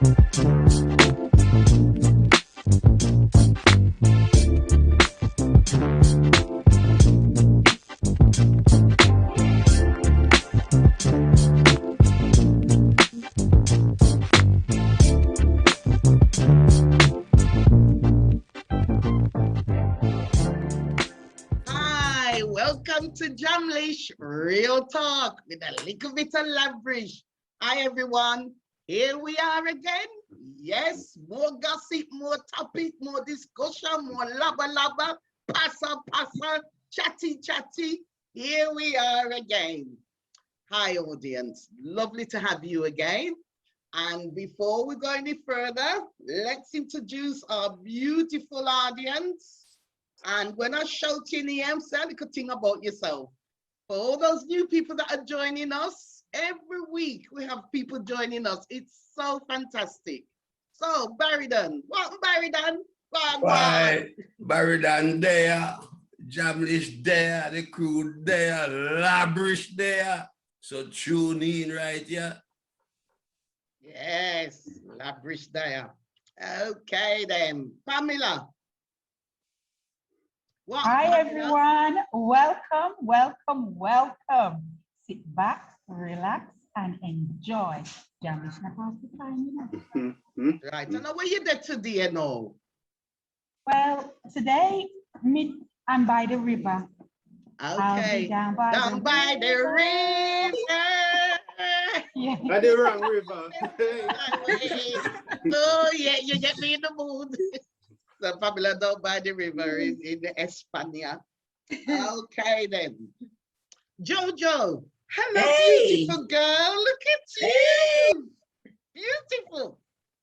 Welcome to Jamlish, Real Talk with a little bit of Labrish. Hi everyone, here we are again. Yes, more gossip, more topic, more discussion, more laba, pasa, chatty. Here we are again. Hi audience, lovely to have you again. And before we go any further, let's introduce our beautiful audience. And when I shout in here, say a little thing about yourself. For all those new people that are joining us, every week we have people joining us. It's so fantastic. So, Barrydan, welcome, Barrydan. Why, Barrydan there, Jamlish there, the crew there, Labrish there. So tune in right here. Yes, Labrish there. Okay then, Pamela. Hi everyone, welcome. Sit back, relax, and enjoy. Jamlish na pass the time, you know. Right, and where you there today now? Well, today, I'm by the river. Okay, down by the river. Yeah. By the wrong river. Oh yeah, you get me in the mood. So Pamela down by the river is in España. Okay then. Jojo, hello, hey. Beautiful girl. Look at you. Beautiful.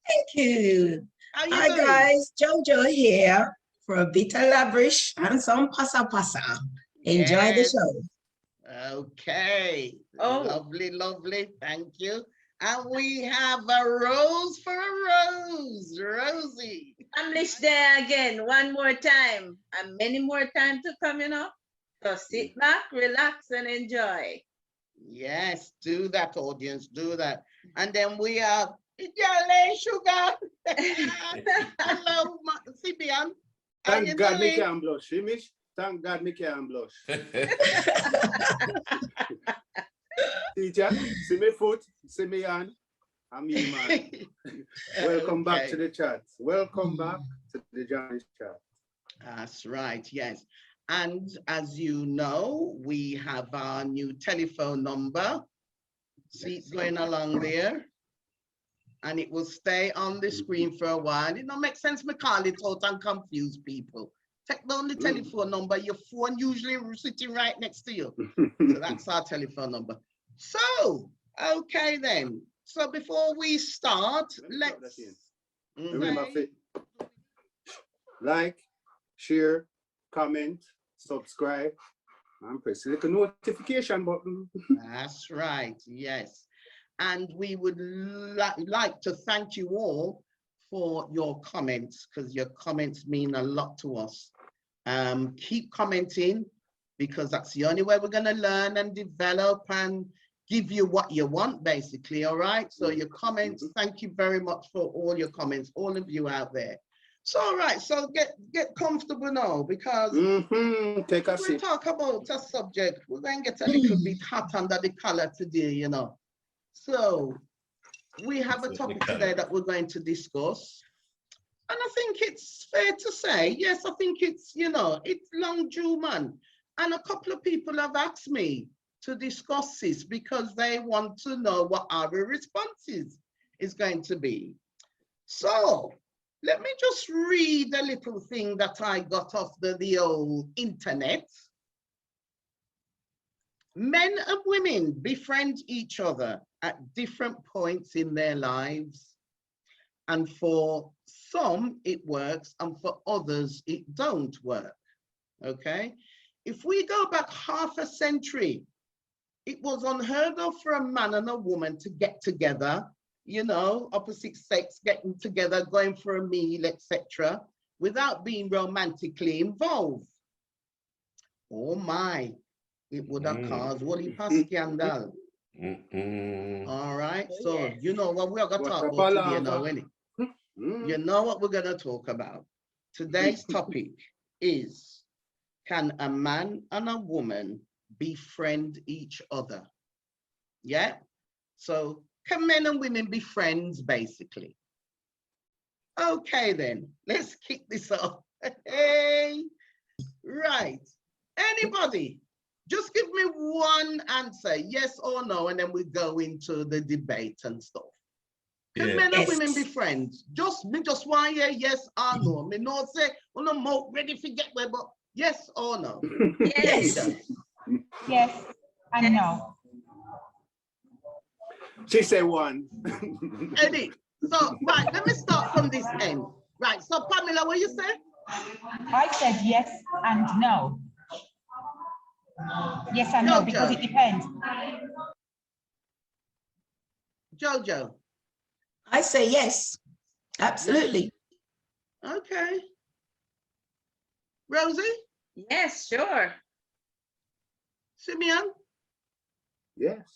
Thank you. Hi guys, Jojo here for a bit of Labrish and some pasa. Enjoy the show. Okay. Oh, lovely. Thank you. And we have a rose for a rose, Rosie. Jamlish there again, one more time, and many more times to coming up. So sit back, relax, and enjoy. Yes, do that, audience, do that. And then we have Yale Sugar. Hello, Simeon. Thank God me can't blush, Mish. Thank God me can't blush. Teacher, see me foot, see me hand. I'm you, man. Welcome back to the chat. Welcome back to the Jamlish chat. That's right, yes. And as you know, we have our new telephone number. See it going along there. And it will stay on the screen for a while. It don't make sense me call it out and confuse people. Take down the telephone number, your phone usually sitting right next to you. So that's our telephone number. So, okay then. So before we start, let's remember, like, share, comment, subscribe, and press the little notification button. That's right, yes. And we would like to thank you all for your comments, because your comments mean a lot to us. Keep commenting, because that's the only way we're going to learn and develop and give you what you want, basically. All right, so your comments, thank you very much for all your comments, all of you out there. So all right, so get comfortable now, because Take a we talk about a subject, we're going to get a little bit hot under the collar today, you know. So we have a topic today that we're going to discuss, and I think it's fair to say, yes, I think it's, you know, it's long due, man. And a couple of people have asked me to discuss this because they want to know what our responses is going to be. So let me just read a little thing that I got off the old internet. Men and women befriend each other at different points in their lives. And for some it works, and for others it don't work, okay? If we go back half a century, it was unheard of for a man and a woman to get together, you know, opposite sex getting together, going for a meal, etc., without being romantically involved. Oh my, it would have caused what a scandal. All right. Oh, So yes. you know what we're gonna What talk a about today, palaver. innit? You know what we're gonna talk about. Today's topic is, can a man and a woman befriend each other? Yeah. So can men and women be friends, basically? Okay, then let's kick this off. Hey, right. Anybody? Just give me one answer, yes or no, and then we go into the debate and stuff. Can men and women be friends? Just want to hear yes or no. Me no say, well, no more ready to get where, but yes or no. Yes. Yes and no. She said one. Eddie, so right, let me start from this end. Right, so Pamela, what you say? I said yes and no. Yes and no, because it depends. Jojo. I say yes, absolutely. Okay. Rosie? Yes, sure. Simeon? Yes.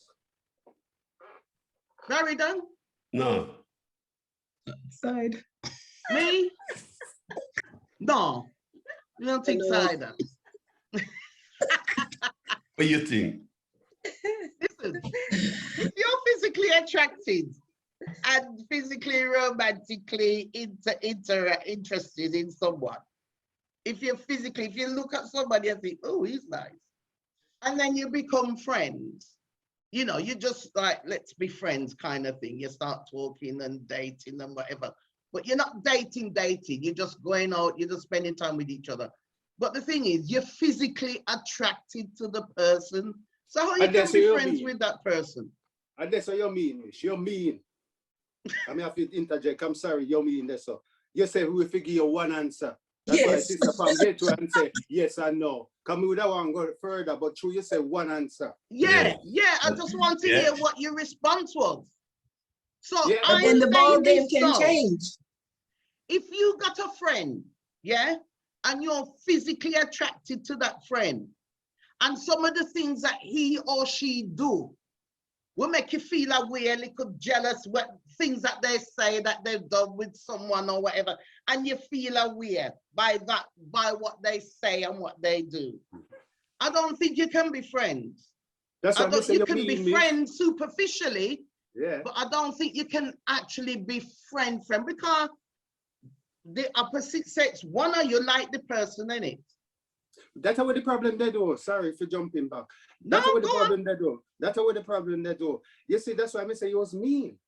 Very done? No. Side. Me? No. You don't think so either. What do you think? Listen, if you're physically attracted and physically romantically interested in someone, if you look at somebody and think, oh, he's nice, and then you become friends, you know, you just like, let's be friends kind of thing. You start talking and dating and whatever, but you're not dating, you're just going out, you're just spending time with each other. But the thing is, you're physically attracted to the person. So how you can be friends with that person? And that's what you mean, Mish. You mean. I mean, I have to interject. I'm sorry, you mean that. So you say we figure you one answer. That's why Sister Pam get to and say yes and no. Come with that one go further, but true, you say one answer. Yeah. I just want to hear what your response was. So But then the ball game can change. If you got a friend, yeah, and you're physically attracted to that friend, and some of the things that he or she do will make you feel away, a little jealous, what things that they say that they've done with someone or whatever, and you feel aware by what they say and what they do. I don't think you can be friends. That's what you can be friends superficially, yeah, but I don't think you can actually be friend because the opposite sex, one of you like the person in it. That's what the problem they do. Sorry for jumping back. That's what the problem they do. That's what the problem they do. You see, that's why I say you was mean.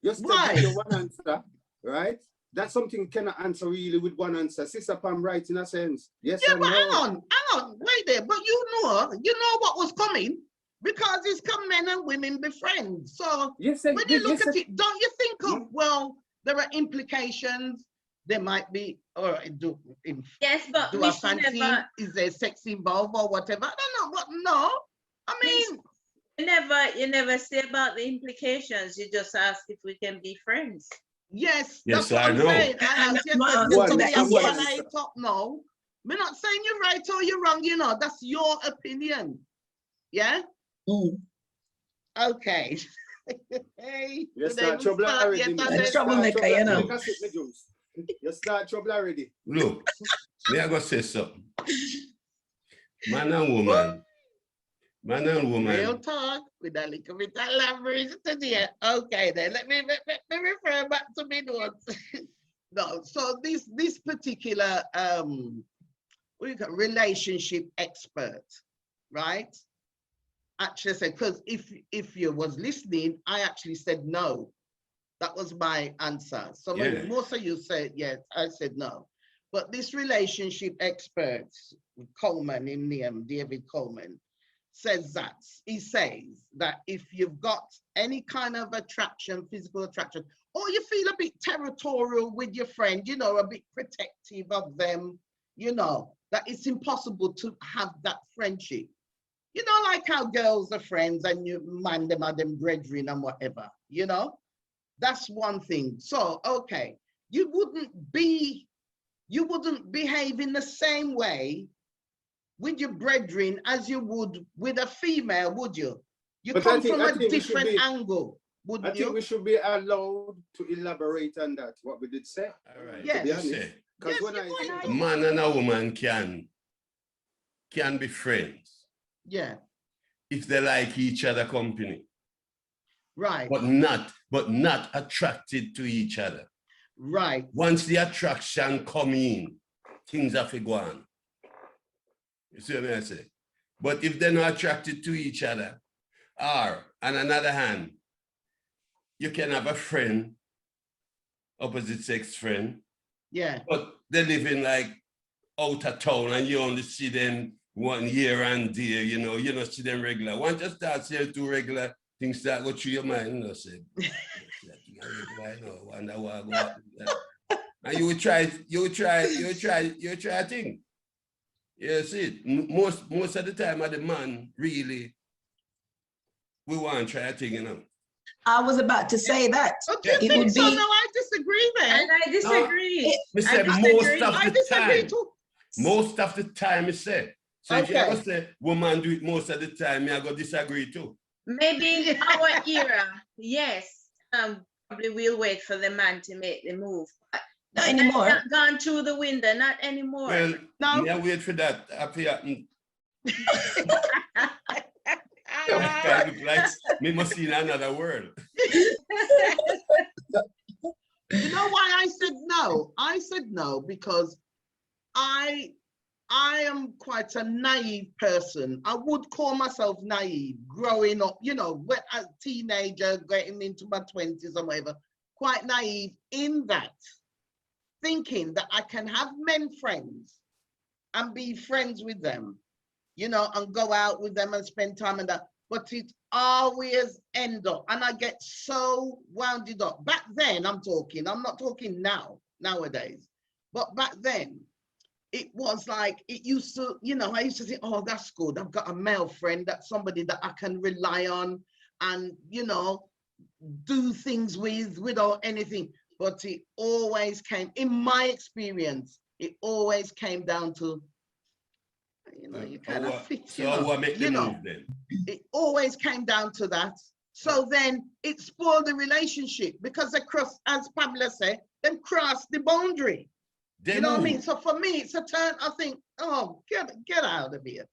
You still get your one answer, right? That's something you cannot answer really with one answer. Sister Pam right in a sense. Yes or no. Hang on, wait there. But you know what was coming because it's come men and women be friends. So when you look at it, don't you think of, well, there are implications. There might be, or yes, but do a fancy, is there sex involved or whatever? I don't know, but no. I mean, you never say about the implications. You just ask if we can be friends. Yes, yes, that's what I'm saying. No, we're not saying you're right or you're wrong. You know, that's your opinion. Yeah. Okay. Hey, you start trouble already. Troublemaker, you know. You start trouble already. Look, me I go say something. Man and woman. Real talk with a little bit of Labrish today. Okay, then let me refer back to me notes. No, so this particular relationship expert, right? Actually said, because if you was listening, I actually said no. That was my answer. So most of you said yes, I said no. But this relationship expert, Coleman, in name, David Coleman, says that, he says that if you've got any kind of attraction, physical attraction, or you feel a bit territorial with your friend, you know, a bit protective of them, you know, that it's impossible to have that friendship. You know, like how girls are friends and you man them are them brethren and whatever, you know? That's one thing. So, okay, you wouldn't behave in the same way with your brethren as you would with a female, would you? You But come I think- from I a think we should different be- angle, I wouldn't think you? we should be allowed to elaborate on that, what we did say. All right. Yes. To be You honest. say, Because Yes, when you're I going a to. man and a woman can be friends Yeah, if they like each other company, right, but not attracted to each other. right. Once the attraction come in, things have to go on. You see what I say? But if they're not attracted to each other, or on another hand, you can have a friend, opposite sex friend, Yeah, but they live in like out of town and you only see them 1 year and there, you don't see them regular. Once you start seeing two regular, things start go through your mind, say, regular, wonder what go up with that. And you try a thing. You see it. Most of the time, the man really, we want to try a thing, I was about to say that. Oh, do you It think would so? be- No, I disagree there. And I disagree. Me say I most disagree. of I the disagree time. too. Most of the time, me say. So if you Okay. ever say woman do it most of the time, me I go disagree too. Maybe in our era, yes, probably we'll wait for the man to make the move. But Not that's anymore. not gone through the window, not anymore. Well, No. me I wait for that happy happen. Ah, Kind of like me must see in another world. you know why I said no? I said no because I am quite a naive person. I would call myself naive growing up, when as a teenager, getting into my 20s or whatever, quite naive in that, thinking that I can have men friends and be friends with them, and go out with them and spend time and that, but it always end up, and I get so wounded up. Back then, I'm not talking nowadays, but back then, it was like, it used to, I used to think, oh, that's good. I've got a male friend, that's somebody that I can rely on and, do things with without anything. But it always came, in my experience, it always came down to, you cannot fit, So what make the move then? it always came down to that. So then it spoiled the relationship because they cross, as Pamela said, them cross the boundary. You know what I mean? So for me, it's a turn. I think, oh, get out of here.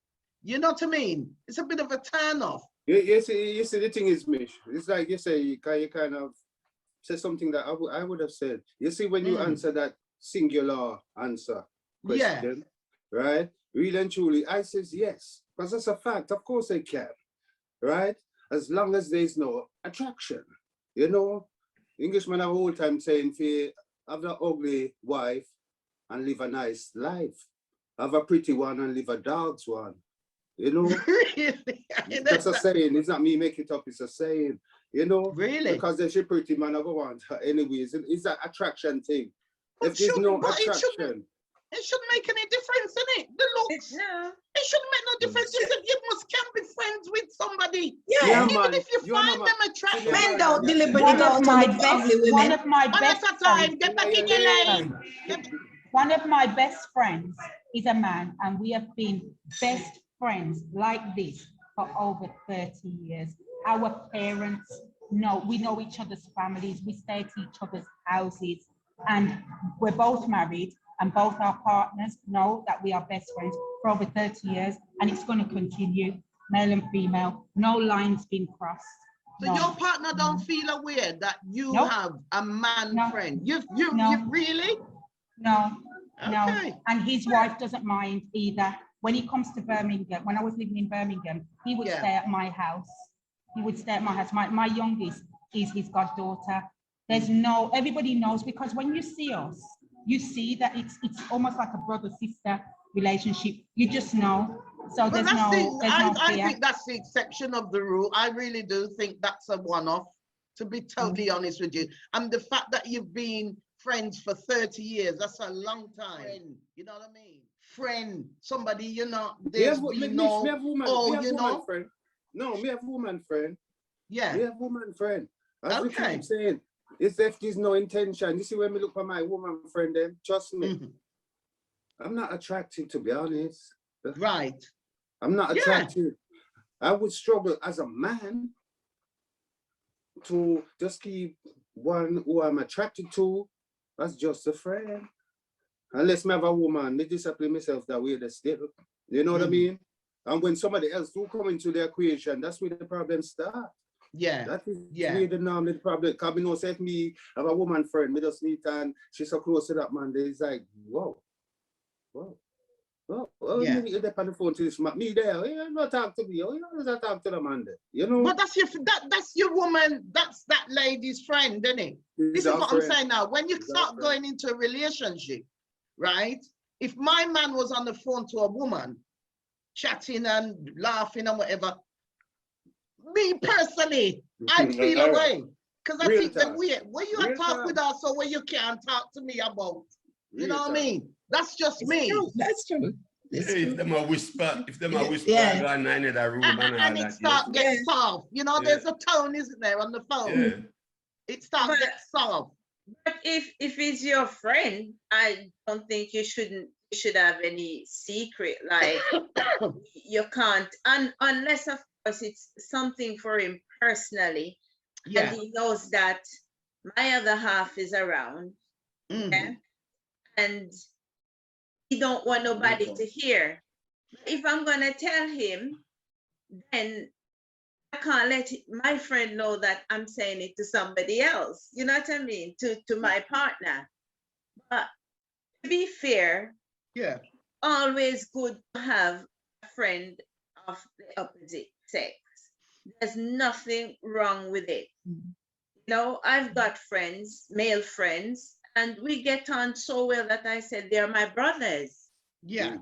You know what I mean? It's a bit of a turn off. You see, the thing is, Mish, it's like you say, you kind of say something that I would have said. You see, when you answer that singular answer question, right? Really and truly, I says yes, because that's a fact. Of course they can, right? As long as there's no attraction, Englishman have a whole time saying, if you have an ugly wife and live a nice life, have a pretty one and live a dog's one, Really? That's a saying. It's not me making it up. It's a saying, Really? Because if she pretty, man, I go want her anyways. It's an attraction thing. But If there's no but attraction, it shouldn't make any difference, innit? The looks. No. It shouldn't make no difference. You can be friends with somebody. Yeah. Even man, if you you're find not them man. attractive. Men don't deliberately One go of to my look for best, ugly one women. of my One best at a time, friends, get back in your lane. one of my best friends is a man, and we have been best friends like this for over 30 years. Our parents we know each other's families, we stay at each other's houses, and we're both married, and both our partners know that we are best friends for over 30 years, and it's going to continue, male and female, no lines being crossed. So your partner don't feel aware that you Nope. have a man No. friend. You No. really? No, no, Okay. and his wife doesn't mind either. When he comes to Birmingham, when I was living in Birmingham, he would Yeah. stay at my house. He would stay at my house. My youngest is his goddaughter. There's no, everybody knows, because when you see us, you see that it's almost like a brother-sister relationship. You just know. So But there's that's no I fear. think that's the exception of the rule. I really do think that's a one-off, to be totally honest with you. And the fact that you've been friends for 30 years, that's a long time. Friend, you know what I mean? Friend, somebody, there's been no, me have woman, oh, me have you woman know? friend. No, me have woman friend. Yeah. Me have woman friend. As we Okay. keep saying, it's if there's no intention. You see, when we look for my woman friend, then trust me, Mhm. I'm not attracted, to be honest. Right. I'm not Yeah. attracted. I would struggle as a man to just keep one who I'm attracted to as just a friend. Unless I have a woman, I discipline myself that way, that's still, you know what I mean? And when somebody else do come into the equation, that's where the problem starts. Yeah. That is where the normally the problem. Because me know, say if me have a woman friend, me just meet and she's so close to that man, it's like, whoa. Yeah. Me get on the phone to this man, me there, you not talk to me, you not talk to the man there, you know? But that's your woman, that's that lady's friend, isn't it? This is what I'm saying now. When you start going into a relationship, right? If my man was on the phone to a woman, chatting and laughing and whatever, me personally, I'd feel away. Because I think the way you talk with us or where you can't talk to me about, you know what I mean? That's just me. That's true. If them a whisper, go on nine in that room and it start get soft. You know, there's a tone, isn't there, on the phone? Yeah. It starts get soft. But if it's your friend, I don't think you should have any secret. Like you can't, unless of course it's something for him personally, and he knows that my other half is around, and he don't want nobody to hear. If I'm gonna tell him, then I can't let my friend know that I'm saying it to somebody else. You know what I mean? To my partner. But to be fair, always good to have a friend of the opposite sex. There's nothing wrong with it. You know, I've got friends, male friends, and we get on so well that I said they're my brothers. Yeah.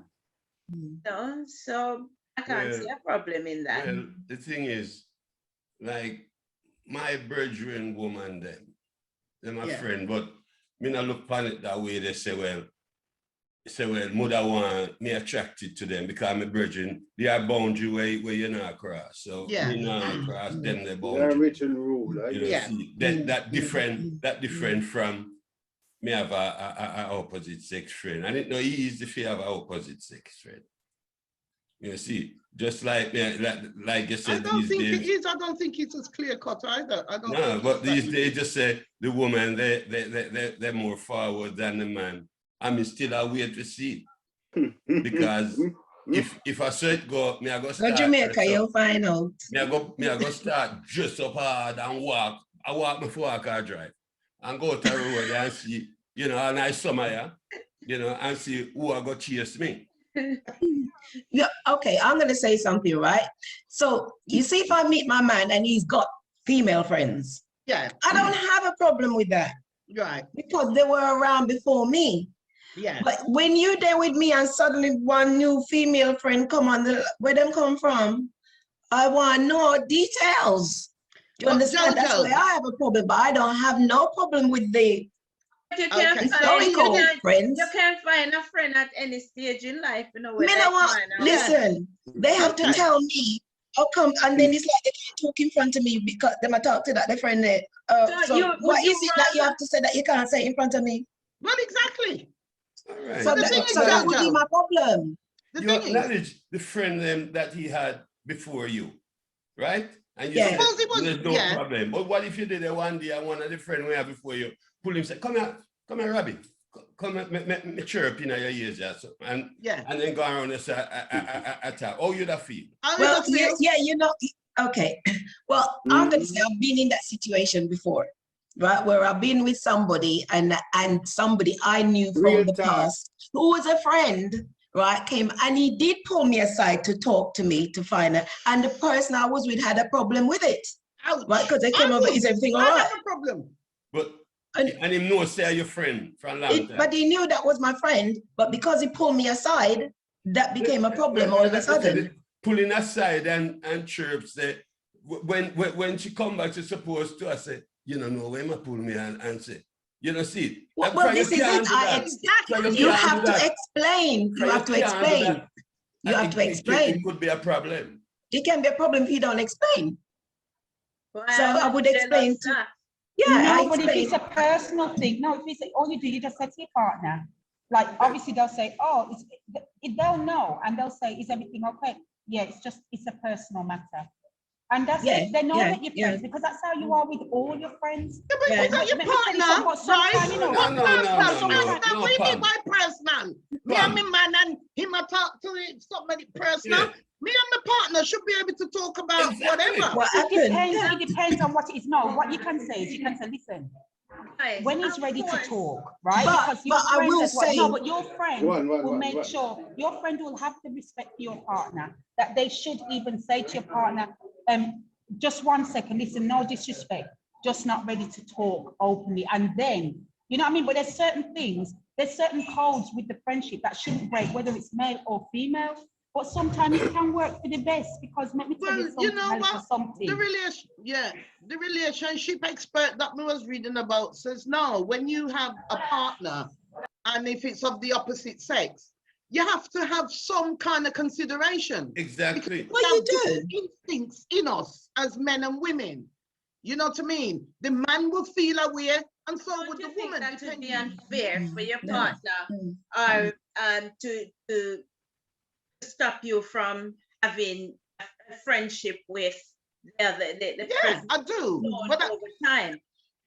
You know, so I can't see a problem in that. Well, the thing is, like my brethren woman, they're my friend, but me not look upon it that way. They say, well, mother want me attracted to them because my brethren, they are boundary where you're not cross. So me not cross them, the boundary. They're rich and rule. You know, see, that different from me have a opposite sex friend. I didn't know he is if you have an opposite sex friend. You see, just like you said, I don't think it's as clear cut either. I don't. No, but these days just say the woman they're more forward than the man. I mean, still I wait to see because if I saw it go, me I go start. Go Jamaica, you'll find out. Me I go start dress up hard and walk. I walk before I can drive and go to the road and see, you know, a nice summer, you know, and see who I go chase me. Yeah, okay, I'm gonna say something, right? So you see, if I meet my man and he's got female friends, I don't have a problem with that, right? Because they were around before me. Yeah. But when you're there with me and suddenly one new female friend come on, where them come from? I want to know details. Do you understand? That's why I have a problem, but I don't have no problem with the you can't friends. You can't find a friend at any stage in life, you know. Listen, they have to tell me how come, and then it's like they can't talk in front of me because they might talk to that their friend there. So what is it that you have to say that you can't say in front of me? Well, exactly. Right. So that would be my problem. You acknowledge the friend that he had before you, right? And you said there's no problem. But what if you did it one day and one of the friends we have before you pull him say, come here, Robbie. Come me chirp in your ears, and then go around and say attack. How you that feel? Well, yeah, you know, okay. Well, I'm gonna say I've been in that situation before, right? Where I've been with somebody and somebody I knew from the past who was a friend, right? Came and he did pull me aside to talk to me to find out, and the person I was with had a problem with it, right? Because they came over, is everything all right? I have a problem. But and him know say your friend from long time. But he knew that was my friend, but because he pulled me aside, that became a problem all of a sudden. Pulling aside and chirps that when she come back, she's supposed to I say, you know when I pull me and say, you know, see. Well, this is it. You have to explain. You have to explain. You have to explain. It could be a problem. It can be a problem if you don't explain. Well, so I would explain to. Yeah, no, but if it's a personal thing, no, if it's all you do, you just say to your partner, like obviously they'll say, oh, they'll know and they'll say, is everything okay? Yeah, it's a personal matter. And that's Yeah, it. They know yeah, that you're yeah. friends because that's how you are with all your friends. Yeah, but Yeah. is that your Let me tell you something, partner, but sometimes, right? you know, No, no, no, Personal, no, no, personal. no, What do you mean Pam. by personal? Me Pam. and my man and him a talk to somebody personal. Yeah. Me and my partner should be able to talk about Exactly. whatever. What it happened? depends. Yeah. It depends on what it is. No, what you can say is you can say, listen, Right, when he's of ready to course. talk, right? But- Because your but I friend will as well. say- No, but your friend One, will one, make one. sure your friend will have the respect for your partner that they should even say to your partner, just 1 second, listen, no disrespect, just not ready to talk openly. And then, you know what I mean? But there's certain things, there's certain codes with the friendship that shouldn't break, whether it's male or female. But sometimes it can work for the best because let me tell Well, you you something, know Alice, what? or something. The relationship expert that I was reading about says no, when you have a partner and if it's of the opposite sex, you have to have some kind of consideration. Exactly. Well, We you have do. different instincts in us as men and women. You know what I mean? The man will feel aware and so Don't would you the think woman. that would be depending. unfair for your No. partner Mm. or to stop you from having a friendship with the other the Yeah, person I do. known But over time?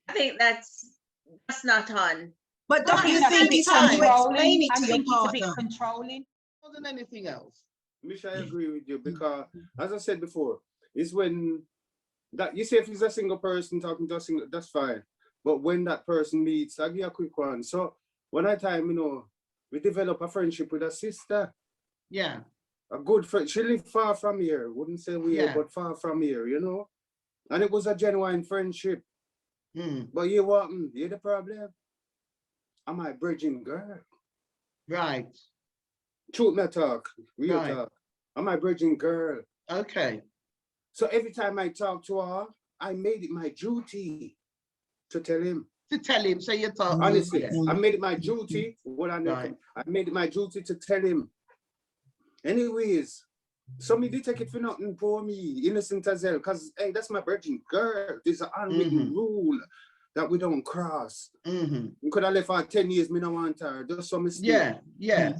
I think that's not on. But Well, don't at you the think same it's hard to time- explain it I to your think it's a bit partner? controlling. more than anything else. Mish, I agree with you because, as I said before, it's when that you say if he's a single person talking to a single, that's fine. But when that person meets, I'll give you a quick one. So one time, we develop a friendship with a sister, Yeah. a good friend. She lived far from here. Wouldn't say we Yeah. but far from here, And it was a genuine friendship. Mm, But you what? You the problem? I'm a virgin girl. right. Truth me talk, real Right. talk. I'm a virgin girl. Okay. So every time I talk to her, I made it my duty to tell him. To tell him, so you talk. Honestly, Yeah. I made it my duty. Right. I made it my duty to tell him. Anyways, so me did take it for nothing for me, innocent as hell, because hey, that's my virgin girl. There's an unwritten rule that we don't cross. Mm-hmm. We could have left her 10 years, me no want her. Just some mistake. Yeah. Yeah.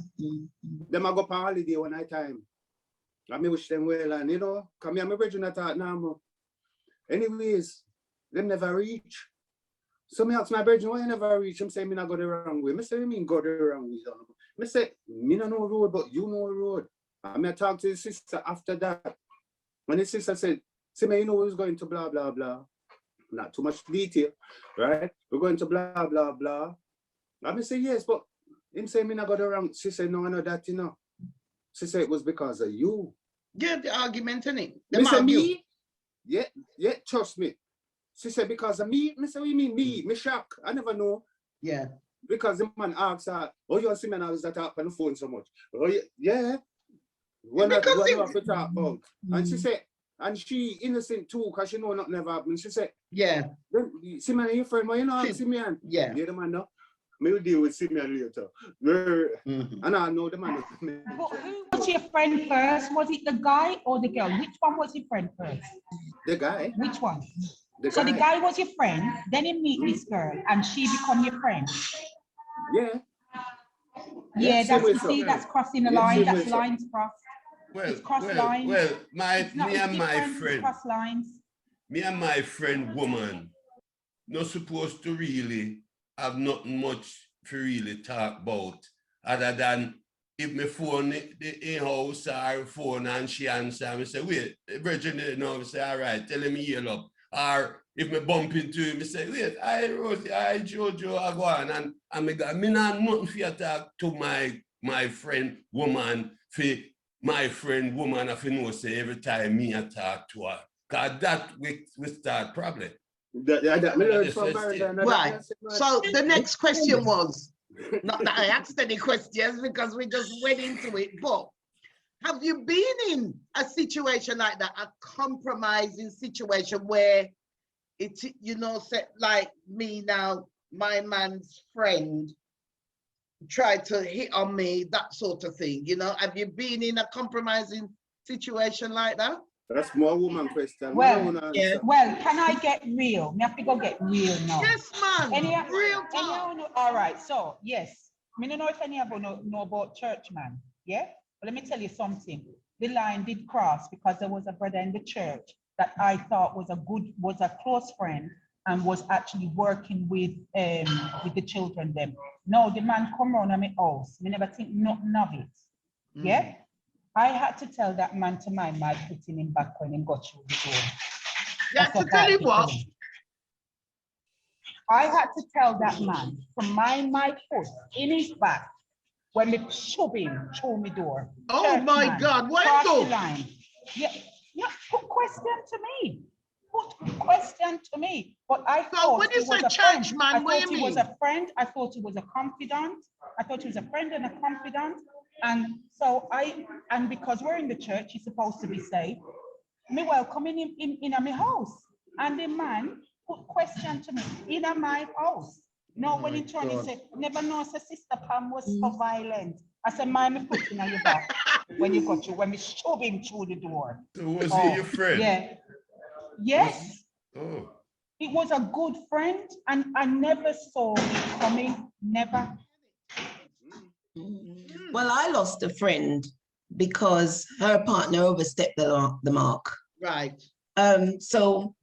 Them I go on holiday one night time. I me wish them well and come here, my virgin at that now. Anyways, them never reach. So me ask my virgin, why you never reach? I'm saying me not go the wrong way. Me say, you mean go the wrong way? Me say, me no know road, but you know road. And me talk to the sister after that. When the sister said, Simeon, who's going to blah, blah, blah. Not too much detail, right? We're going to blah, blah, blah. And me say, yes, but him say me not go the wrong. She said, no, I know that, She said it was because of you. Yeah, the argument in it. Me say, me? Yeah, trust me. She said, because of me? Me say, what you mean me? Me shock. I never know. Yeah. Because the man asks her, oh, you see me now is that up on the phone so much. Oh, yeah. When I have to talk about. And she said, and she innocent too, because she know nothing never happened. She said, Yeah. Simeon, your friend, why you know Simeon? Yeah. Yeah, the man no. Me will deal with Simeon later. And I know the man. But who was your friend first? Was it the guy or the girl? Which one was your friend first? The guy. Which one? The So guy. the guy was your friend, then you meet this girl and she become your friend. Yeah. Yeah, same that's way you so. see, that's crossing the Yeah, line, same that's way so. lines crossed. Well, It's cross well, lines. well, It's not, me it's and my different, it's friend, cross lines. me and my friend woman, not supposed to really have nothing much to really talk about, other than if my phone in house or phone and she answer, I say, wait, Virgin, I say, all right, tell him heal up. Or if me bump into him, I say, wait, I Rosie, I Jojo, I go on. And I mean, I'm nothing for you talk to my friend woman, for my friend woman, if you know, say every time me I talk to her. Because that we start problem. That me learn from That's Barry. Right. So the next question was, not that I asked any questions because we just went into it, but have you been in a situation like that, a compromising situation where it, like me now, my man's friend tried to hit on me, that sort of thing, have you been in a compromising situation like that? That's more woman question. Well, Yeah. well, can I get real? Me have to go get real now. Yes, man. Real talk. All right, so yes, I don't know if any of you know about church, man. Yeah, but let me tell you something. the line did cross because there was a brother in the church that I thought was a close friend and was actually working with the children them. No, the man come round at my house. We never think nothing of it. Yeah. I had to tell that man to mind my putting him back when he got through the door. You had to tell him what? I had to tell that man to mind my foot in his back when we shove him through my door. Oh Church my man, God, why cross go? the line. Yeah, put question to me. Put question to me. But I So thought when you he was say a friend. church man, I what do thought you he was mean? a friend. I thought he was a confidant. I thought he was a friend and a confidant. And so and because we're in the church, he's supposed to be safe. Me welcoming him in my house. And the man put question to me in my house. No, when he turned, he said, never know, Sister Pam was so violent. I said, mind me put in your back when you got you, when we shove him through the door. So was he your friend? Yeah. Yes. Oh. It was a good friend, and I never saw it coming, never. Well, I lost a friend because her partner overstepped the mark. Right. So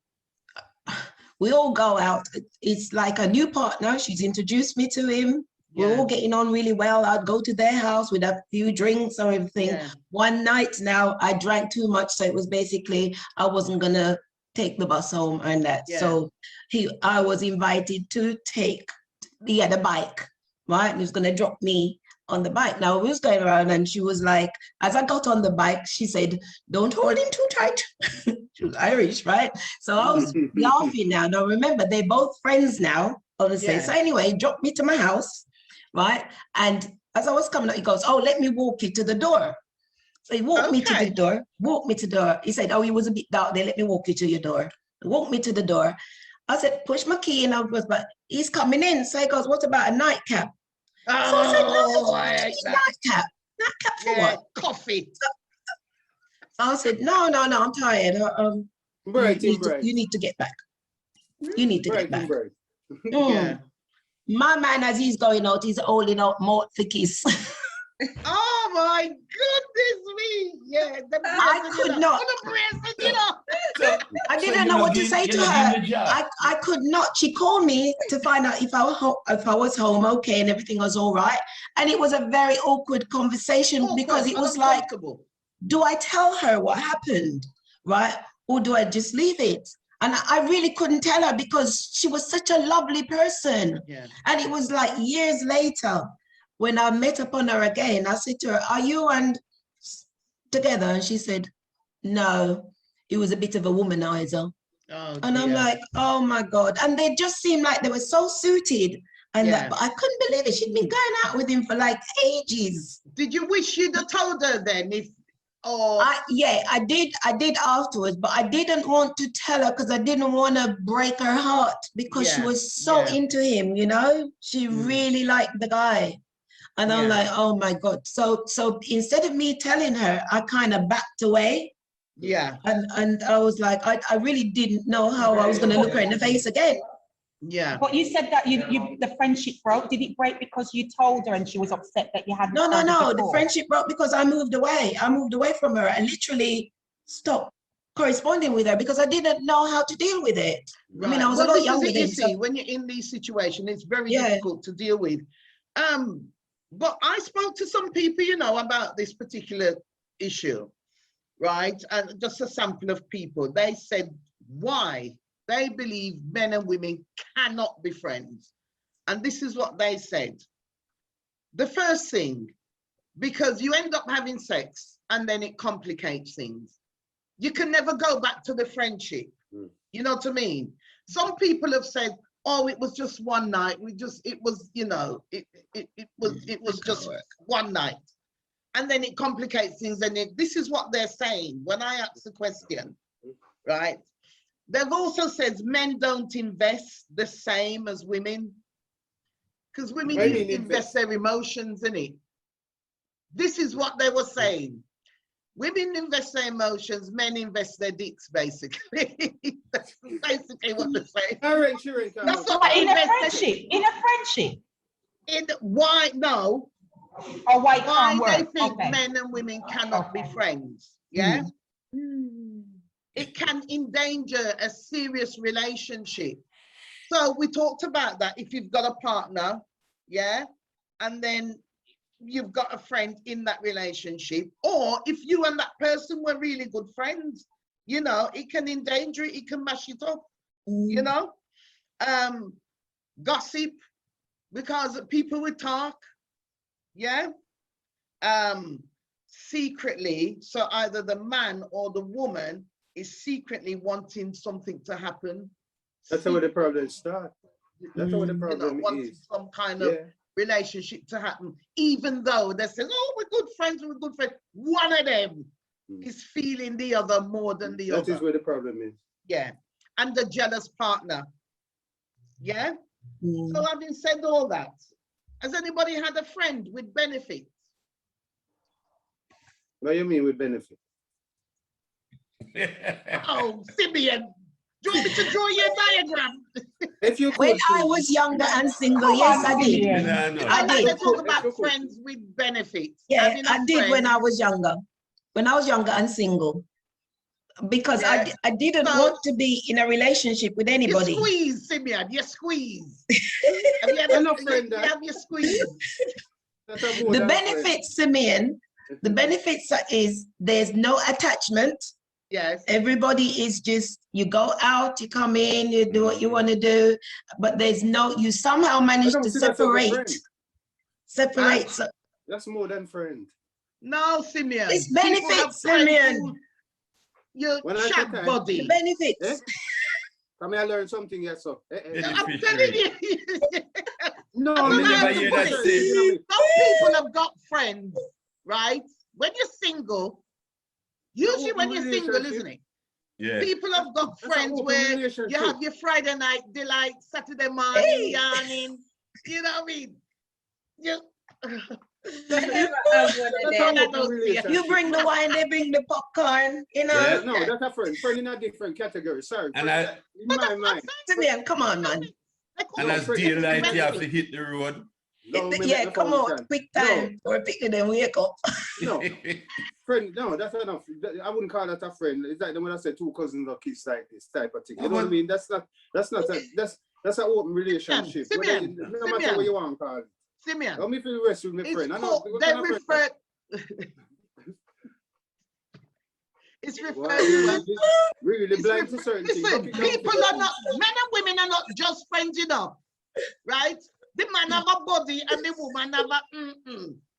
we all go out. It's like a new partner. She's introduced me to him. We're all getting on really well. I'd go to their house with a few drinks or everything. Yeah. One night now, I drank too much. So it was basically, I wasn't going to take the bus home and that. Yeah. So I was invited to he had a bike, right? He was going to drop me on the bike. Now we was going around and she was like, as I got on the bike, she said, don't hold him too tight. She was Irish, right? So I was laughing now. Now remember, they're both friends now, obviously. Yeah. So anyway, he dropped me to my house, right? And as I was coming out, he goes, oh, let me walk you to the door. So he walked me to the door, He said, oh, it was a bit dark there. Let me walk you to your door. He walked me to the door. I said, push my key. And I was, but he's coming in. So he goes, what about a nightcap? So I said, no, nightcap. Nightcap for what? Coffee. So I said, no, I'm tired. You need to get back. You need to get back. Yeah. My man, as he's going out, he's holding out more thickies. Oh my goodness me. Yeah. I could not. I didn't know what to say to her. I could not. She called me to find out if I was home okay and everything was all right. And it was a very awkward conversation because it was like, do I tell her what happened, right? Or do I just leave it? And I really couldn't tell her because she was such a lovely person. Yeah. And it was like years later when I met upon her again, I said to her, are you and together? And she said, no, it was a bit of a womanizer. Oh, and I'm like, oh my God. And they just seemed like they were so suited. And that, but I couldn't believe it. She'd been going out with him for like ages. Did you wish you'd have told her then? Yeah, I did afterwards, but I didn't want to tell her because I didn't want to break her heart because she was so into him, you know? She really liked the guy. And I'm like, oh my God. So instead of me telling her, I kind of backed away. Yeah. And I was like, I really didn't know how I was going to look her in the face again. Yeah. But you said that the friendship broke. Did it break because you told her and she was upset that you hadn't? No. The friendship broke because I moved away. I moved away from her and literally stopped corresponding with her because I didn't know how to deal with it. Right. I mean, I was a lot younger then. You see, when you're in these situations, it's very difficult to deal with. But I spoke to some people, you know, about this particular issue, right? And just a sample of people. They said why they believe men and women cannot be friends. And this is what they said. The first thing, because you end up having sex and then it complicates things. You can never go back to the friendship. You know what I mean? Some people have said, oh, it was just one night. It was just one night. And then it complicates things. And this is what they're saying when I ask the question, right? They've also said men don't invest the same as women because women invest their emotions in it. This is what they were saying. Women invest their emotions, men invest their dicks, basically. That's basically what they're saying. That's what in a friendship. In a friendship. Why? No. Or why it Why can't they work? think Okay. men and women cannot be Okay. friends. Yeah. Mm. It can endanger a serious relationship. So we talked about that. If you've got a partner, yeah, and then you've got a friend in that relationship, or if you and that person were really good friends, you know, it can endanger it, it can mash it up, you know. Gossip, because people would talk, yeah, secretly. So either the man or the woman is secretly wanting something to happen. That's how the problem starts. That's how the You know, problem wanting is. some kind of relationship to happen, even though they say, oh, we're good friends, we're good friends. One of them is feeling the other more than the other. That is where the problem is. Yeah. And the jealous partner. Yeah. So having said all that, has anybody had a friend with benefits? What do you mean with benefit? Oh, Simeon, do you want me to draw you a diagram? If you could, When I was younger and single, yes, I did. I did. like to talk about friends with benefits. Yeah, Having a I did when friend- I was younger. When I was younger and single. Because Yeah. I didn't So- want to be in a relationship with anybody. You squeeze, Simeon, you squeeze. Have you ever, Enough friend, you have your squeeze? The benefits, Simeon, the benefits is there's no attachment. Yes. Everybody is just, you go out, you come in, you do what you want to do, but there's no, you somehow manage to separate. Separate. So that's more than friend. No, Simeon. it's People have benefits, friends Simeon. who- Your When I chat say time, body. The benefits. Eh? Come here, learn something, yes, sir. I'm telling you. No, I don't me know never how to hear put that it. say. Some people have got friends, right? When you're single, usually when you're single, isn't it? Yeah. People have got That's an friends open where relationship. you have your Friday night delight, Saturday morning Hey. yarning. You know what I mean? You, I never have one of That's them. an open relationship. You bring the wine, they bring the popcorn, you know. Yeah. No, that's a friend. Friend in a different category. Sorry. And friend in my mind. Simeon, come on, man. And as daylight, you have to hit the road. No, me Yeah, make the come phone on, time. quick time. Or pick it and wake up. No, friend, no, that's enough. I wouldn't call that a friend. It's like when I say two cousins or kids like this type of thing. You know what I mean? That's an open relationship. Simeon, No matter what you want to call it. Simeon, Let me feel rest with my friend. I know, called, what they kind of friend refer, it's that? referred Wow, to really it's blind to certain things. listen, Don't pick people up- are not, men and women are not just friends, you know, right? The man have a body and the woman have a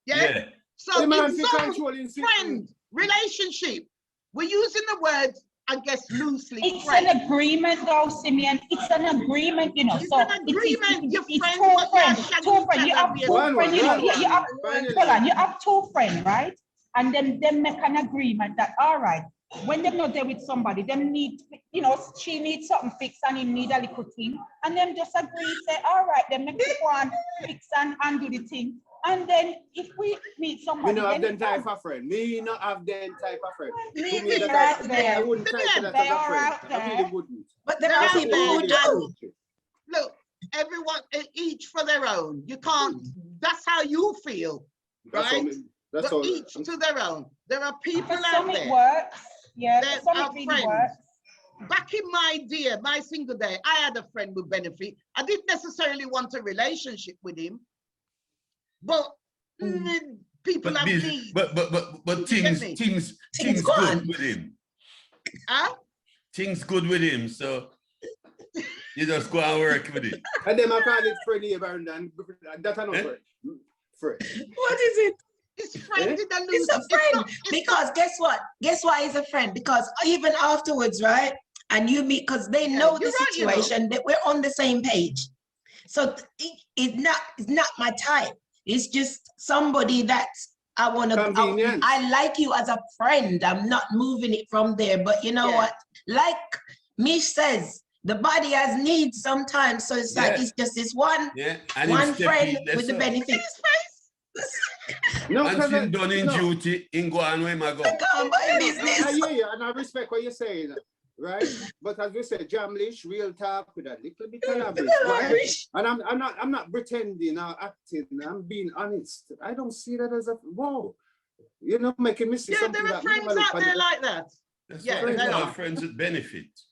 yeah? Yeah. So The man in feel some controlling friend relationship, we're using the word, I guess, loosely. It's friend. an agreement though, Simeon. It's an agreement, you know. It's So an agreement. Your it's friends, two but friends. they're Two friends. You have shagging two One, friends, you know. one, You have, Finally. hold on, you have two friends, right? And then they make an agreement that, all right, when they're not there with somebody, them need, you know, she needs something fixed and he need a little thing. And them just agree, say, all right, then make it one fix and do the thing. And then if we meet Me somebody, not have then them type of friend. Me not have them type of friend. Me To me, too. that Right there. I wouldn't type of that They as a are friend. out I really there. wouldn't. But there They're are out people there. who do. Look, everyone, each for their own. You can't, that's how you feel, That's all right? me- That's But all. each to their own. There are people For out some it there. works. Yeah, There for some are it really friends. works. Back in my single day, I had a friend with benefit. I didn't necessarily want a relationship with him, but people But have this, needs. but You get things me? go good on. with him. Huh? Things good with him. So you just go and work with it. And then I call it friend neighbor and that's another Eh? friend. Friend. What is it? It's friend in the It's a loose. friend. not- it's Because guess what? Guess why he's a friend? Because even afterwards, right? And you meet, because they Yeah, know the you're right, you know. situation, that we're on the same page. So it's not my type. It's just somebody that I want to, Convenience. I like you as a friend. I'm not moving it from there. But you know Yeah. what? Like Mish says, the body has needs sometimes. So it's like, Yeah. it's just this one Yeah. And one him step friend in, with the that's all. benefits. No, Once because him done in duty, in go and where him a go. Come by I business. hear you and I respect what you're saying. right? But as we said, Jamlish, real talk with a little bit of Labrish. And I'm not pretending or acting. I'm being honest. I don't see that as a wow. You know, making me see Yeah, something there are that friends out there like that. That's Yeah, what we they call are. friends with benefits.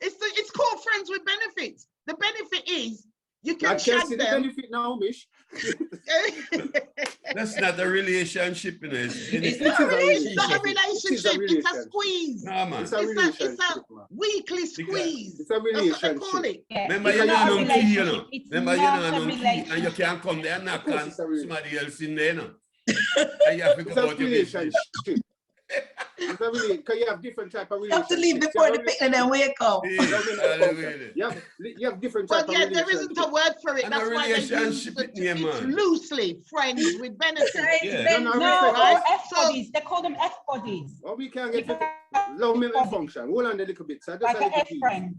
It's called friends with benefits. The benefit is you I can can't shag see the them. benefit now, Mish. That's not a relationship, you know. It's It's not a not a relationship. relationship, it's a squeeze. No, man. It's a relationship, man. Weekly squeeze. It's a That's what they relationship. call it. Yeah, Remember, it's you not a know, key, you relationship. know. It's Remember, you not know, a no key, and you relationship. can't come there and knock course on it's a relationship. somebody else in there, no. And you have to It's go a about your business. relationship. It's a relationship. Because you have different type of You have to relationships. leave before the picnic and wake up. You have different Well, type of yeah, there isn't a relationships. word for it. And That's a why they use relationship it. with you, It's man. loosely friends with benefits. Yeah. No, No, Right? F So- bodies. They call them F bodies. Or we can You get can low mental function. Hold on a little bit. So just like a an little F piece, friend.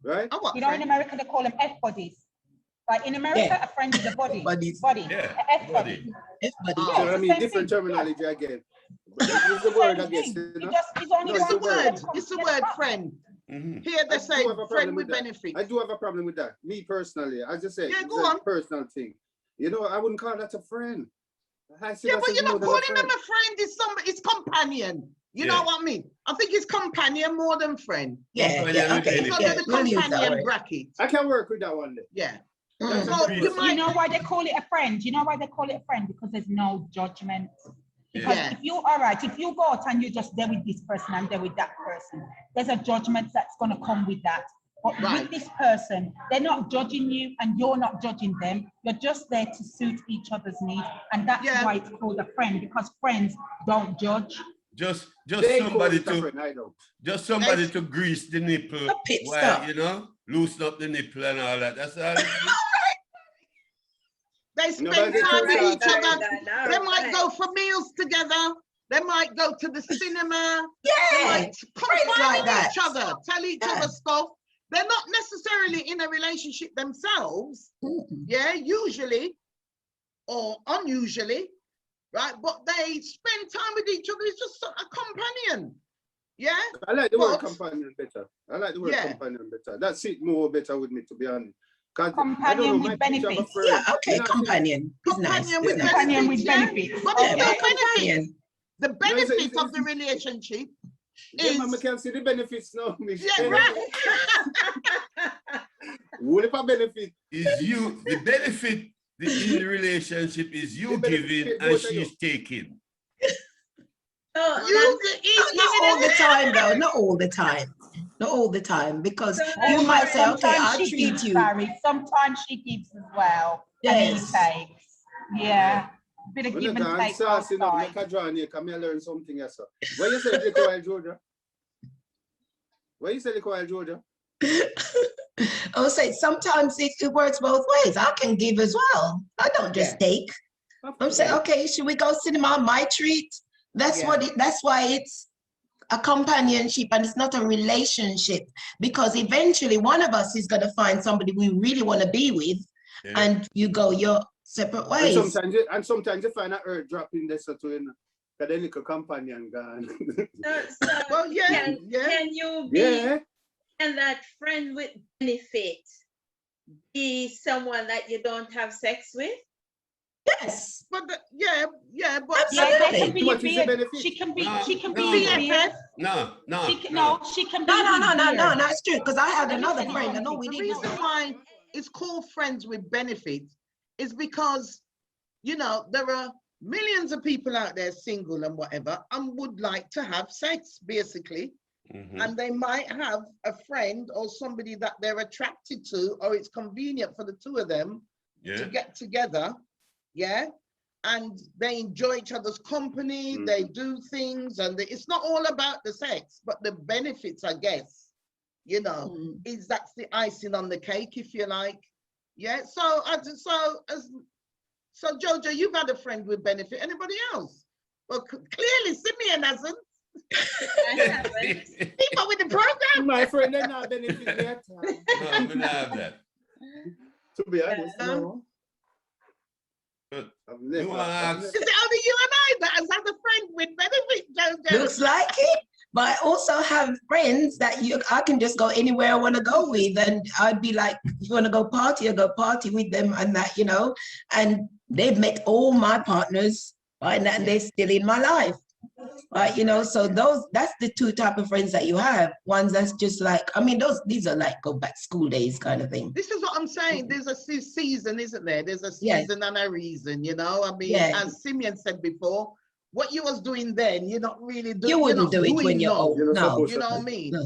right? Oh, what You know, in friend? America, they call them F bodies. Like in America, Yeah. a friend is a body. Bodies. Body. Yeah, A F body. body. Everybody. Ah. So Yeah, I it's mean, the same different thing. terminology again. Yeah. It's the word again. Same You thing. know? It's only No, It's one a word. word. It's the word friend. Mhm. Here they I say do have a problem friend with with that. benefits. I do have a problem with that. Me personally, as I said, Yeah, it's go a on. personal thing. You know, I wouldn't call that a friend. I see Yeah, that but as you're more not than a calling them friend. a friend. It's somebody. It's companion. You Yeah. know what I mean? I think it's companion more than friend. Yeah, Companion yeah, with okay. It's benefits. under Yeah, the we'll use that companion word. bracket. I can work with that one day. Yeah. Mm. So you Because- You might. know why they call it a friend? You know why they call it a friend? Because there's no judgment. Because Yeah. if you, all right, if you go out and you're just there with this person and there with that person, there's a judgment that's going to come with that. But Right. with this person, they're not judging you and you're not judging them. You're just there to suit each other's needs. And that's Yeah. why it's called a friend, because friends don't judge. Just They call somebody it a to friend, I don't. just somebody to grease the nipple A pit while, stop. you know, loosen up the nipple and all that. That's all. They spend Nobody time with talks each about other. They might go for meals together. They might go to the cinema. They Yeah. might confide friends like in that. each other, tell each Yeah. other stuff. They're not necessarily in a relationship themselves, Mm-mm. yeah, usually or unusually, right? But they spend time with each other. It's just a companion, yeah. I like the word But- companion better. I like the word Yeah. companion better. That sit more better with me, to be honest. 'Cause Companion with my picture of a benefits. friend, Yeah, okay, you know, companion. It's nice. Companion It's with nice. Companion with yeah. benefits. But Yeah, it's Okay. no my benefit. companion. The it's- benefit of the relationship Yeah, man, I is can see the benefits now. Mish. yeah, right. What if a benefit? Is you the benefit in the relationship is you The benefit giving both and of you. she's taking. So You the Not all the time, though. Not all the time. Not all the time, because So you that's might right. say, okay, Sometimes I'll she treat gives, you. Barry. Sometimes she gives as well. And then he Yes. takes. Yeah. Bit of When give you and go take both sauce, make sides. a draw near, come here learn something else. What you say, Likkle while Georgia? What you say, Likkle while Georgia? I would say sometimes it works both ways. I can give as well. I don't just take. I'm saying, okay, should we go cinema? My treat. That's Yeah. what it, that's why it's a companionship and it's not a relationship, because eventually one of us is going to find somebody we really want to be with, Yeah. and you go your separate And ways. sometimes you find an earth drop in there, so to you know, because then little companion gone. So Well, yeah, can, yeah. can you be Yeah. and that friend with benefit be someone that you don't have sex with? Yes. But yeah, but Yeah, Absolutely. they can be What a is the beard. benefit? She can be, No, she can no, be no. a beard. No. She can, no, she can be No, beard. it's true, because I had Let me another tell you friend. I know something. we the didn't. reason why it's called friends with benefits is because, you know, there are millions of people out there single and whatever and would like to have sex, basically. Mhm. And they might have a friend or somebody that they're attracted to, or it's convenient for the two of them to Yeah. get together, yeah, and they enjoy each other's company, Mhm. they do things, and it's not all about the sex, but the benefits, I guess, you know, Mm. is that's the icing on the cake, if you like, yeah. So Jojo, you've had a friend with benefit. Anybody else? Well, clearly Simeon hasn't. I haven't. People with the program. My friend, they're not benefit yet. No, I'm gonna have that. To be honest, Yeah. no. But I've you never. wanna I've ask- Is it only you and I that has had a friend with benefit, Jojo? Looks like it. But I also have friends that I can just go anywhere I want to go with. And I'd be like, if you want to go party, I go party with them and that, you know, and they've met all my partners, right? And they're still in my life. Right, you know, so that's the two type of friends that you have. Ones that's just like, I mean, these are like go back school days kind of thing. This is what I'm saying. There's a season, isn't there? There's a season and a reason, you know. I mean, as Simeon said before, what you was doing then, you're not really doing. You wouldn't do it when you're old. No, you know what I mean. No.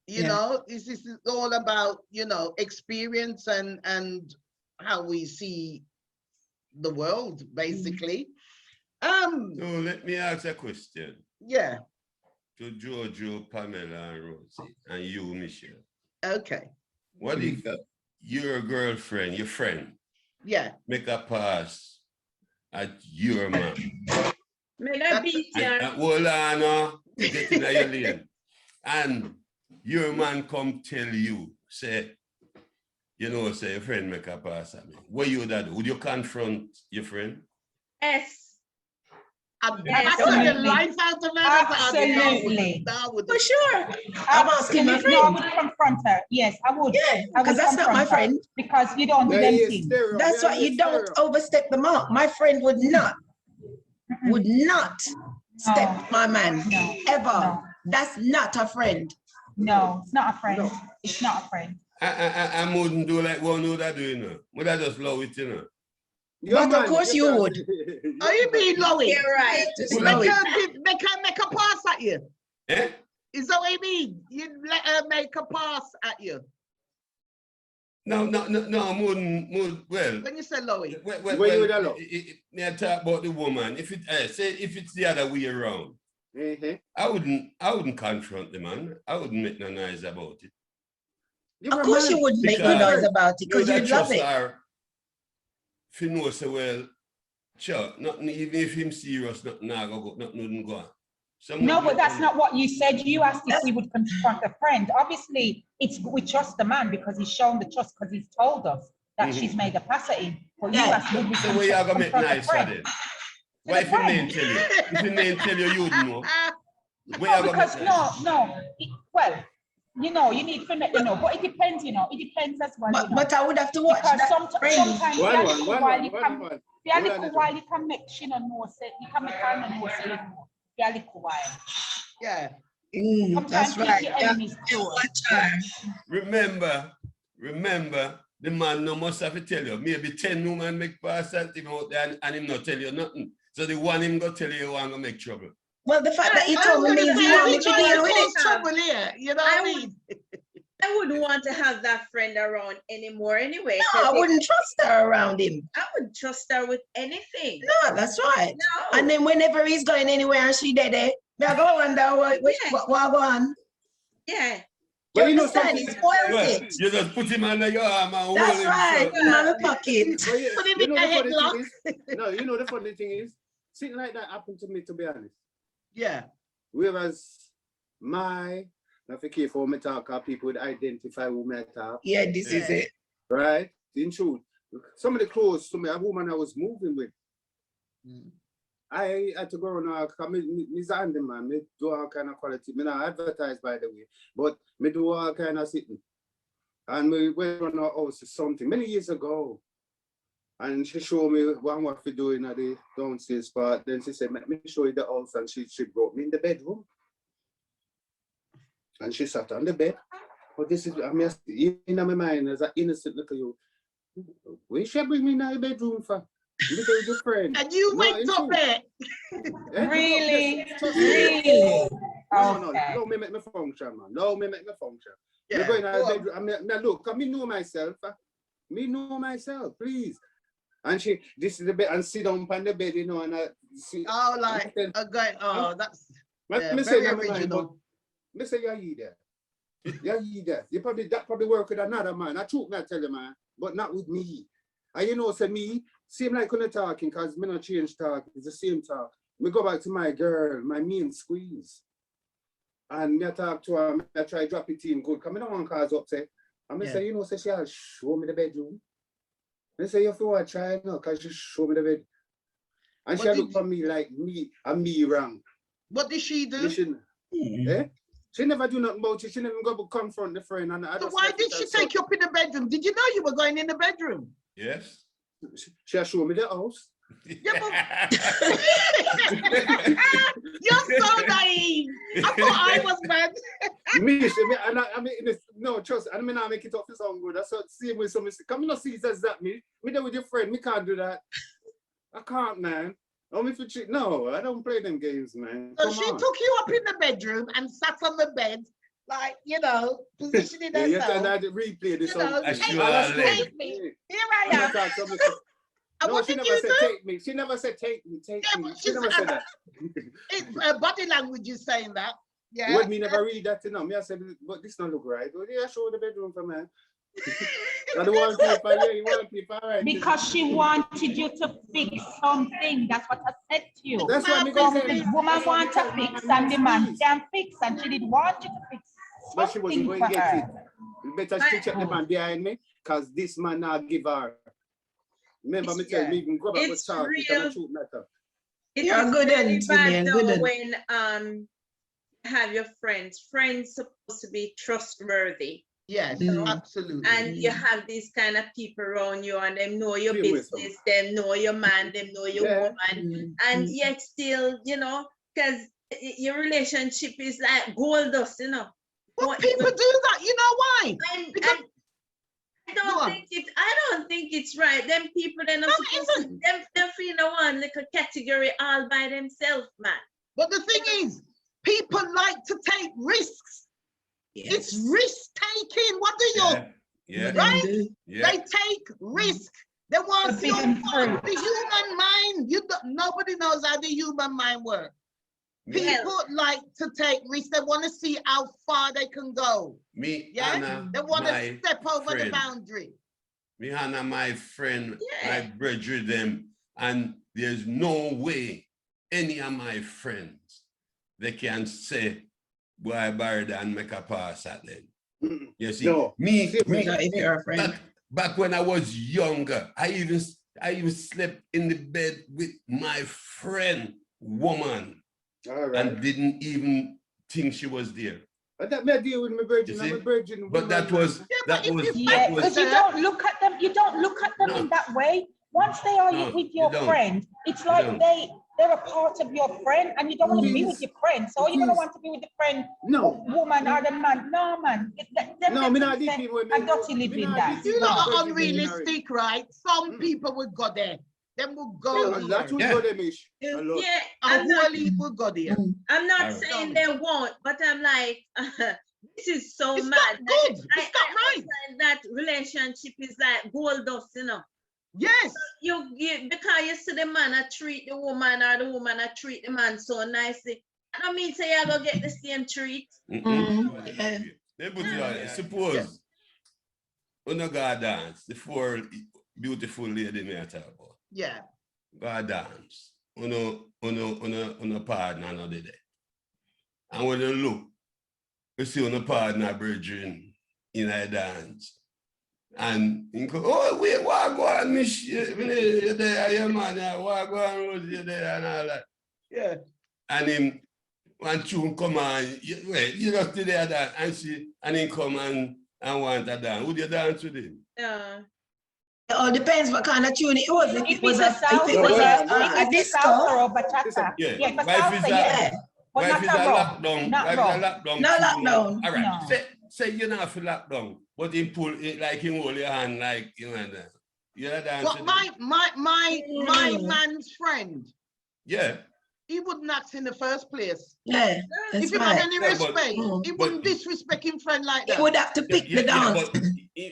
You know, this is all about, you know, experience and how we see the world, basically. So let me ask a question. Yeah. To Jojo, Pamela, and Rosie, and you, Michelle. Okay. What if your girlfriend, your friend, make a pass at your man? May I beat you? Hold on, get in your lane. And your man come tell you, say, you know, say your friend make a pass at me. What you that do? Would you confront your friend? Yes. Absolutely. Absolutely. For sure. I'm asking my friend. No, I would confront her. Yes, I would. Yeah, because that's not my friend. Because you don't do them things. That's why you don't overstep the mark. My friend would not step my man ever. That's not a friend. No, it's not a friend. It's not a friend. I wouldn't do like one would I do, you know. Would I just love it, you know? But of course you would. Oh, you mean Lois? You're right. Make her pass at you. Eh? Is that what you mean? You let her make a pass at you? No, I wouldn't, well. When you say Lois. Well, I talk about the woman. If it's the other way around, I wouldn't confront the man. I wouldn't make no noise about it. Of course you wouldn't make no noise about it because you'd love it. If you know so well, sure, nothing, even if him serious, nothing wouldn't go on. No, but that's not what you said. You asked if we would confront a friend. Obviously, we trust the man because he's shown the trust because he's told us that she's made a pass at him. But you asked would we so where you gonna make nice for them? Why if he may tell you? If he may tell you, you'd know. No, because well, you know, you need to let you know, but it depends, you know, it depends as well. But I would have to watch because that sometimes while you can make she no know say you can make her no know say you know a little while. Yeah. That's right. Remember, the man no must have to tell you. Maybe 10 women make pass at him out there and him not tell you nothing. So the one him go tell you want to make trouble. Well, the fact that you told me means you want me to deal with it. Trouble here, you know what I mean? I wouldn't want to have that friend around anymore anyway. No, I wouldn't trust her around him. I wouldn't trust her with anything. No, that's right. No. And then whenever he's going anywhere and she dead, I go wonder what go on. Yeah. You understand? It spoils it. You just put him under your arm and that's right. In my pocket. Put him in the headlock. No, you know the funny thing is, something like that happened to me, to be honest. Yeah. Whereas not for careful when I talk, people would identify who I talk. Yeah, this is it. Right? In truth, some of the clothes to me, a woman I was moving with, I had to go around and come Miss Andy, man. Me do all kind of quality. Me not advertise, by the way, but me do all kind of sitting. And we went on our house or something many years ago. And she showed me what we do in the downstairs part. Then she said, let me show you the house. And she brought me in the bedroom. And she sat on the bed. But this is, I mean, in my mind, as an innocent little you, where should I bring me in the bedroom for? Little good friend. And you went up there. Really? Really? No, me make me function, man. No, me make me function. Yeah. Me go in the bedroom. I mean, look, me know myself. Me know myself, please. And this is the bed, and sit down on the bed, you know, and I see. Oh, like a guy. Oh, that's very original. Me say you're there. You're there. That probably work with another man. I truth me I tell you, man, but not with me. And you know, say me, same like when I'm talking, because me not change talk, it's the same talk. Me go back to my girl, my mean squeeze. And me I talk to her, I try to drop it in good, because I don't want cause upset. And me say, you know, say she'll show me the bedroom. I say, you have to try now, because she show me the bed. And she look for me like me, and me wrong. What did she do? Eh? She never do nothing about it. She never go to confront the friend. And I So just why left did it she as take you up in the bedroom? Did you know you were going in the bedroom? Yes. She showed me the house. Yeah, but you're so naive. I thought I was mad. Mish, I mean, no, trust. I mean, I make it up for sound good. That's what same way. So, come in, no see, says that me there with your friend. Me can't do that. I can't, man. Only for cheat. No, I don't play them games, man. So Come she on. took you up in the bedroom and sat on the bed, like, you know, positioning Yeah, you herself. have to replay this. You know, I take sure me, I take me. Here I I'm am. not talking. And No, what she did never you said do? take me. She never said take me, take Yeah, me. but She never said that. Body language is saying that. Yeah. When me never read that, you know, me I said, but this don't look right. Well, yeah, show the bedroom for man. I don't want people, yeah, you want people, all right. Because she wanted you to fix something. That's what I said to you. That's what me Some gonna say. the woman want to fix and the man Please. can fix, and she didn't want you to fix But she wasn't something going for to get it. her. You better still check the man behind me, because this man now give her. Remember me tell me, even go back with It's talk, it real. and shoot matter. You're good really and bad Simeon, though good. when have your friends supposed to be trustworthy, Yes, Mm. absolutely. and you have these kind of people around you and them know your Same way, so. business, them know your man, them know your Yeah. woman, and yet still, you know, because your relationship is like gold dust, you know. But people do that, you know why? And Because- I Go don't on. think it's right. Them people, they're not No, it supposed to, isn't. them feel in one little category all by themselves, man. But the thing is, people like to take risks. It's risk taking. What do you? Yeah. Right? Yeah. They take risk. They want to see Forbidden fruit. the human mind. Nobody knows how the human mind works. People like to take risks. They want to see how far they can go. Me, Yeah, Anna, they want to my step over the friend. boundary. Me, Hannah, my friend, Yeah. my brother, them, and there's no way any of my friends they can say, boy, I borrowed and make a pass at them. Mm-mm. You see, No. me, Not if you're a friend. back when I was younger, I even slept in the bed with my friend, woman, All right. and didn't even think she was there. But that may deal with my virgin. You I'm see? a virgin. But that was but if you Yeah, fight because with you her- don't look at them. You don't look at them No. in that way. Once they are No, with you your don't. friend, it's You like don't. they're a part of your friend, and you don't want to be with your friend. So you're gonna want to be with the friend, No. woman or the man. No, man. No, me not deep with me. I got to live Me in not that. deep You know, with are me. unrealistic, right? Some Mm. people would go there. Them would go A lot there. will go there, Mish. A lot. Yeah, A I'm not, whole heap would go there. I'm not All right. saying they won't, but I'm like, this is so It's mad. not good. It's I not right. understand that relationship is like gold dust, you know. Yes. You because you see the man I treat the woman or the woman I treat the man so nicely. I don't mean say I go get the same treat. Yeah. They put you on. Suppose when you go dance, the four beautiful lady me I talk about. Yeah. Go dance. Uno partner not there. And when you look, you see on partner brethren in a dance. And you go, oh wait, what go on, Mish? You there, your man, what go on, Rose, you there, and all that. Yeah. And him, one tune come on, you just stay there dance, and she, and he come and want to dance. Would you dance with him? Yeah. It all depends what kind of tune it was. If If it was it's a south, if it was a disco disco, or bachata, Yeah. yeah, but But if salsa, it's yeah, but But if not it's a a rock, lockdown, not if it's a rock. lockdown, No tune, lockdown. all right, No. say you not feel lockdown, but he pull it like him hold your hand like you know that. You know dance But with my him. man's friend, Yeah. he wouldn't act in the first place. yeah, that's If he had right. any Yeah, but- respect, he but- wouldn't disrespect him friend like He that. would have to pick the dance. but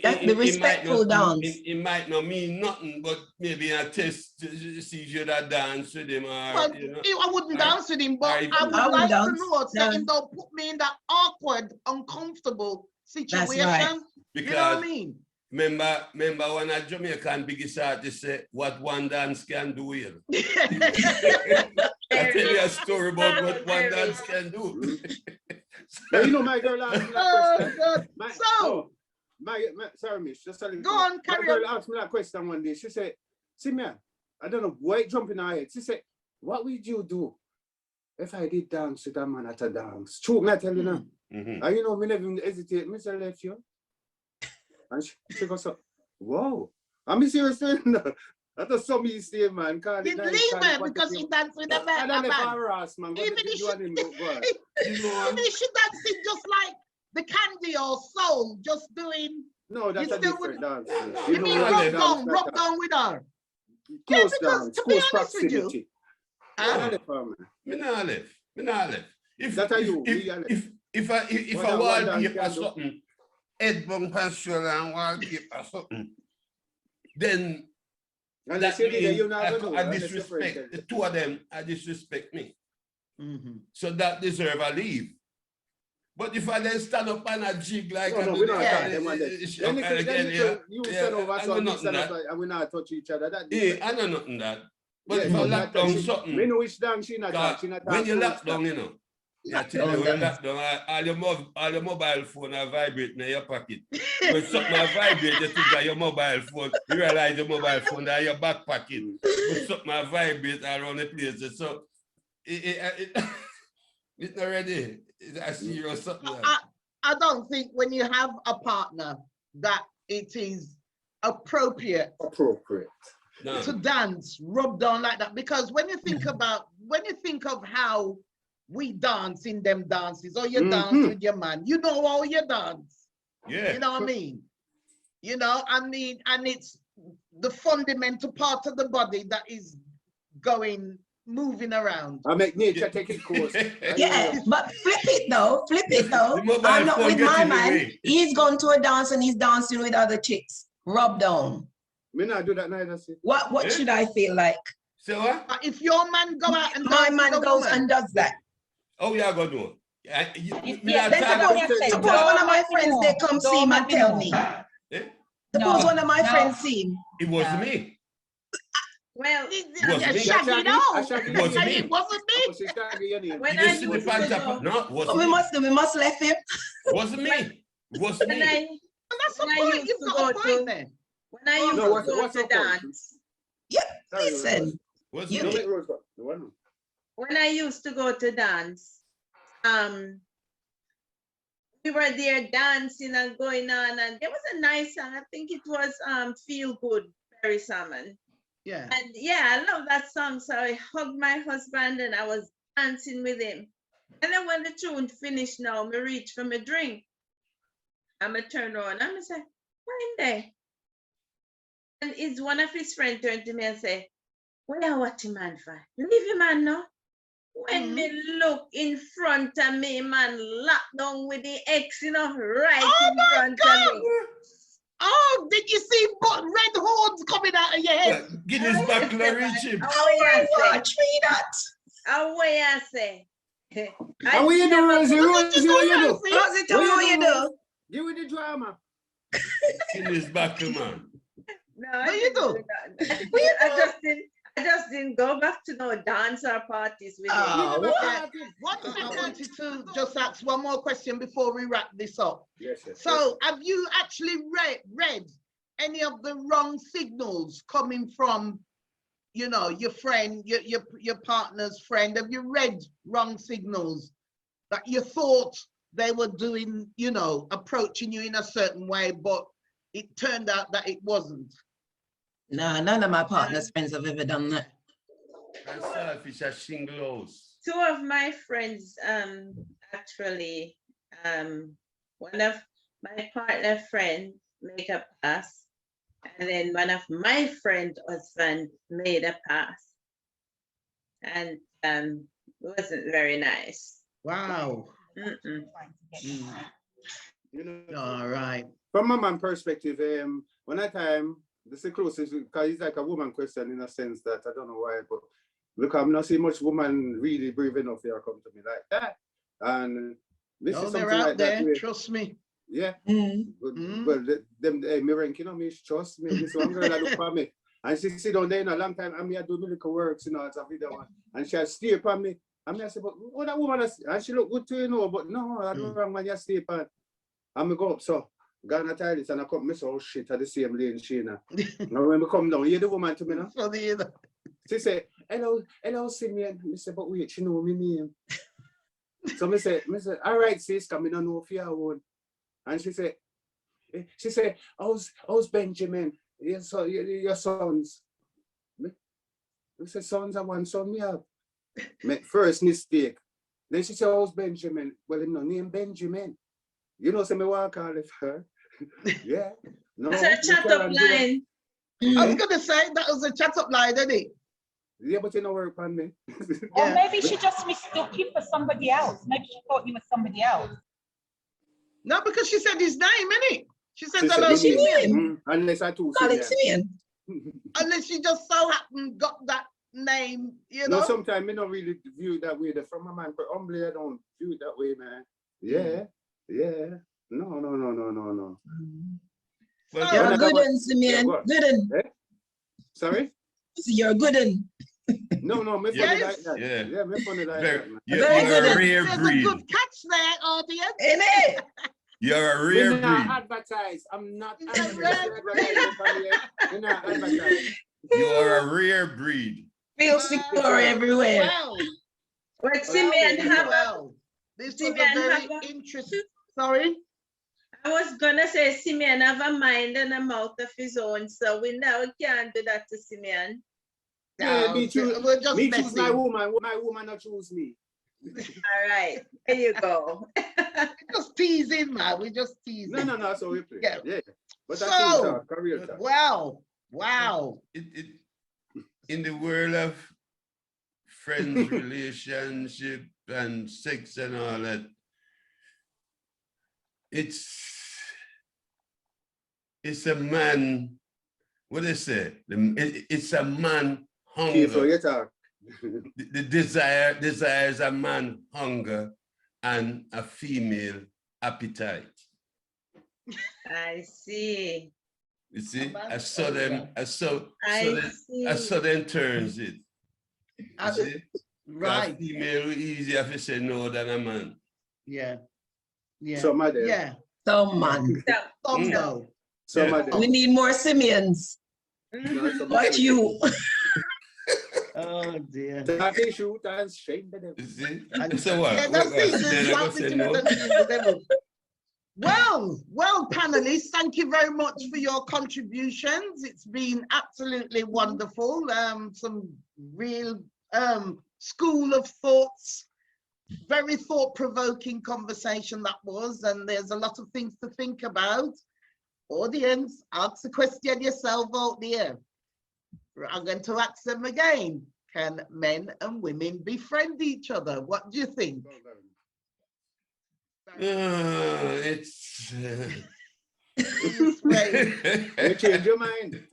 That's the it might respectful not- dance. It might not mean nothing, but maybe a test to see if you that dance with him or But you know. I wouldn't Alright. dance with him, but Alright. I would I would like to dance. know that Yeah. him don't put me in that awkward, uncomfortable situation. right. You know Because what I mean? remember when a Jamaican biggest artist said what one dance can do here. I tell you a story about what one dance can do. But you know, my girl asked me that Oh, question. God. My, So, no, my sorry, Mish, just tell you. Go on, My carry girl on. asked me that question one day. She said, Simeon, I don't know why it jumped in her head. She said, what would you do if I did dance with a man at a dance, true, me I tell you now. Mhm. And you know, me never even hesitate. Me say left you. And she goes, wow. I'm seriously no. That's some me say, man. You leave her because she danced with a man. I don't harass, man. Even if she You know even if she dancing just like the Candy or Soul, just doing. no, that's You a still different dance. You mean rub down with her? Close because dance, to be close honest with you, proximity. Me not left. If That are you. if What I a wonder wallpaper can do. something, head bump pasture and wallpaper something, then And that they say that you're means not gonna know. I That's disrespect different. the two of them. I disrespect me. Mhm. So that deserve a leave. But if I then stand up on a jig like No, I no, do we're not that, them on that. again, You yeah, stand over I know so we nothing stand that. up and we not touch each other. That Yeah, I know nothing that. But yeah, if I but lock that down she- something, me know which dance she not cause talk. when you lock down, you know, I tell you, when you down. lock down, all your mobile phone are vibrating in your pocket. When something vibrate, you think that your mobile phone, you realize your mobile phone are your back pocket. But something vibrate around the place. So it's not ready. It's a serious something. I don't think when you have a partner that it is appropriate No. to dance, rub down like that. Because when you think of how we dance in them dances, or you dance with your man, you know how you dance. Yeah. You know what I mean? You know, I mean, and it's the fundamental part of the body that is moving around. I make nature take it course. Yeah, but flip it though. The mobile I'm not phone with get my in the man. way. He's gone to a dance and he's dancing with other chicks. Rub down. Me not do that neither. See. What Eh? should I feel like? So what? But if your man go out and My dance man with a goes woman, and does that. Oh, yeah, go do it. Yeah, Then suppose one of my friends they come see him and tell me. Suppose one of my friends see him. It was me. Well, Was me. Shaggy, no. Shaggy. Was me. It wasn't me. when You I just see the used to pants go, up. No, was But we must left him. Wasn't me. Was when me. I That's the When I point. used You've to got go a to- point there. when I used No, to what's go your to point? dance, Listen. Was You me. did. when I used to go to dance, we were there dancing and going on, and there was a nice song. I think it was Feel Good, Barry Salmon. Yeah. And yeah, I love that song. So I hugged my husband and I was dancing with him. And then when the tune finished now, me reach for my drink. I'm a turn around. I'm say, when there? And it's one of his friends turned to me and say, what are watching man for? Leave him man now. When me look in front of me, man, locked down with the ex, you know, right in front of me. Oh, did you see red horns coming out of your head? Get his back, reach him. Watch me that. Away I say. How you do, Rosie? Rosie, what you do? Rosie, tell me what you do. Give me the drama. Get his back, man. No, What you do? I just didn't go back to no dance or parties with him. What I wanted to just ask one more question before we wrap this up. Yes. So, have you actually read any of the wrong signals coming from, you know, your friend, your partner's friend? Have you read wrong signals that you thought they were doing, you know, approaching you in a certain way, but it turned out that it wasn't? No, none of my partner's friends have ever done that. And selfish as shingles. Two of my friends actually, one of my partner friends make a pass, and then one of my friend husband made a pass, and it wasn't very nice. Wow. You know, All right. from my man perspective, one time, this is the closest, because it's like a woman question in a sense that I don't know why, but look, I'm not seeing much woman really brave enough here come to me like that. And this is something they're out like there, that. trust me. Yeah. Mm. Well, them me ranking on me, trust me. This one girl that look for me. And she sit down there in a long time, and me I do my little works, you know, as a video one. And she stare upon me. And me I say, but what that woman is, and she look good to you know, but no, I don't wrong when you stay upon. And me go up, so Ghana toilets and I come, miss all shit at the same lane, she now. Now when we come down, you hear the woman to me now? So the She said, hello, Simeon. I said, but wait, she know my name. So I said, all right, sis, come in and know if you own. And she said, how's Benjamin? Your sons. I said, sons, I one son we have. First mistake. Then she said, how's Benjamin? Well, no name Benjamin. You know, so me want to call it her. Yeah. No. That's a chat up line. I was gonna say that was a chat up line, isn't it? Yeah, but you know where upon me. Or maybe she just mistook you for somebody else. Maybe she thought you were somebody else. No, because she said his name, innit? She said She said hello, his name. Simeon. Unless I told Call it Simeon. Simeon. Unless she just so happened got that name, you No, know. sometimes I don't really view it that way. From a man, but humbly I don't view it that way, man. Yeah. No. Well, You're a another good one. one, Simeon. Yeah, go on. Good one. Eh? Sorry? You're a good one. No, me funny Yes. like that. Yeah. Yeah, me funny like Very- that, man. you're Very a good. rare There's a breed. good catch there, audience. Ain't it? You're a Me rare not breed. advertise. I'm not It's a advertising. Me not advertise. You are a rare breed. Feel secure everywhere. Well, But Simeon have a, well. This was a Simeon very have a- interesting. Sorry. I was gonna say Simeon have a mind and a mouth of his own, so we now can't do that to Simeon. Yeah, No, me choose. we're just Me choose my messing. woman. My woman not choose me. All right, there you go. Just teasing, man. We just teasing. No. So we play. Yeah. Yeah. But that's So, real talk, career talk. wow. Wow. It in the world of friends, relationship, and sex and all that, it's a man. What they say? It's a man Okay, so hunger. you talk. The desires a man hunger and a female appetite. I see. You see, man a sudden turns it. You see? Right. A female easier to say no than a man. Yeah. Yeah. Some of them. Yeah. Some man. Some no. Some of them. We need more Simeons. No, some What of you? Oh dear. that they shoot and shame them. You see? And- So what? Yeah, that's it. There's Then I go nothing say to no. it. Well, panelists, thank you very much for your contributions. It's been absolutely wonderful. Some real school of thoughts, very thought-provoking conversation that was, and there's a lot of things to think about. Audience, ask the question yourself out there. I'm going to ask them again. Can men and women befriend each other? What do you think? It's You change your mind.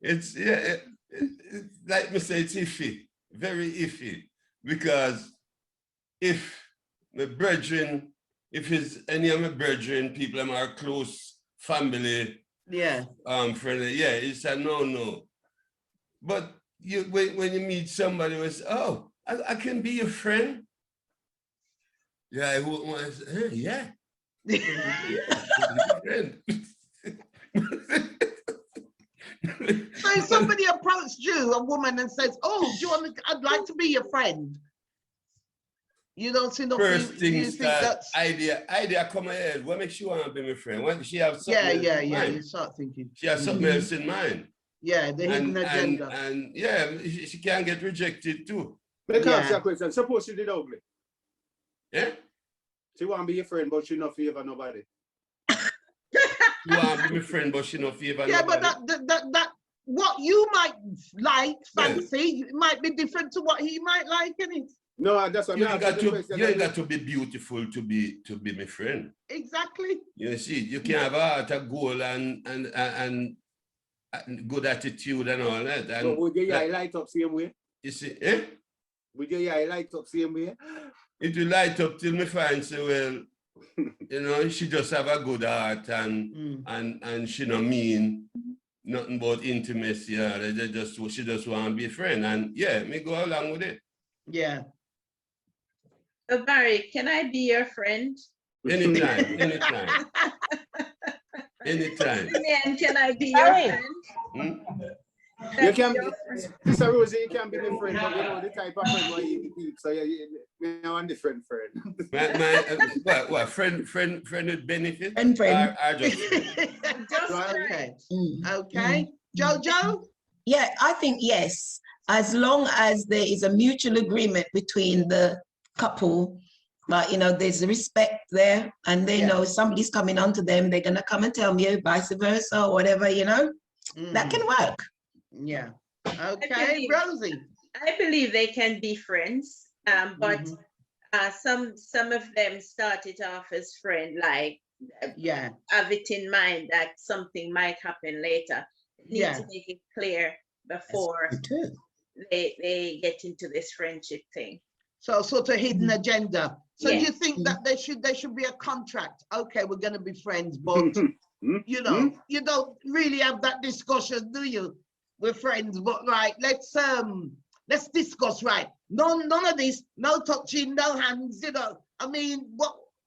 it's like me say, it's iffy, very iffy, because if my brethren, if it's any of my brethren, people in our close family, Yeah. friendly, yeah, it's a no. But when you meet somebody who says, oh, I can be your friend. Yeah, I wouldn't want to say, hey, yeah. So if somebody approached you, a woman, and says, "Oh, do you want to? I'd like to be your friend." You don't see no. First you things think that that's idea come ahead. What makes you want to be my friend? What she have something else yeah. in You mind? start thinking. She has something else in mind. Yeah, the hidden agenda. And yeah, she can get rejected too. Let me ask you Yeah. a question. Suppose she did ugly. Yeah? She want to be your friend, but she not favor nobody. You want to be my friend, but she no favor Yeah, nobody. but that what you might like, fancy, might be different to what he might like, isn't it? No, that's what You I'm ain't got asking the to, question. you ain't got to be beautiful to be my friend. Exactly. You see, you can have a heart of gold and good attitude and all that. And So would your eye light up same way? you see, eh? Would your eye light up same way? It will light up till me find say, well, you know, she just have a good heart and she no mean nothing but intimacy. She just want to be a friend. And yeah, me go along with it. Yeah. So Barry, can I be your friend? Anytime. Anytime. Simeon, can I be your Barry. friend? Hmm? You can be, Sister Rosie, you can be my friend, but you know the type of friend where you keep, so you have a different friend. What friend with benefit? Friend. Or just friend? Okay. Mm. Okay. Jojo? Yeah, I think yes. As long as there is a mutual agreement between the couple, but you know, there's respect there, and they know if somebody's coming onto them, they're gonna come and tell me, vice versa, or whatever, you know, that can work. Yeah. Okay, Rosie. I believe they can be friends, but some of them started off as friend, like have it in mind that something might happen later. Need to make it clear before they get into this friendship thing. So sort of hidden agenda. So do you think that there should be a contract? Okay, we're going to be friends, but you know, you don't really have that discussion, do you? We're friends, but right, let's discuss, right? None of this, no touching, no hands, you know. I mean,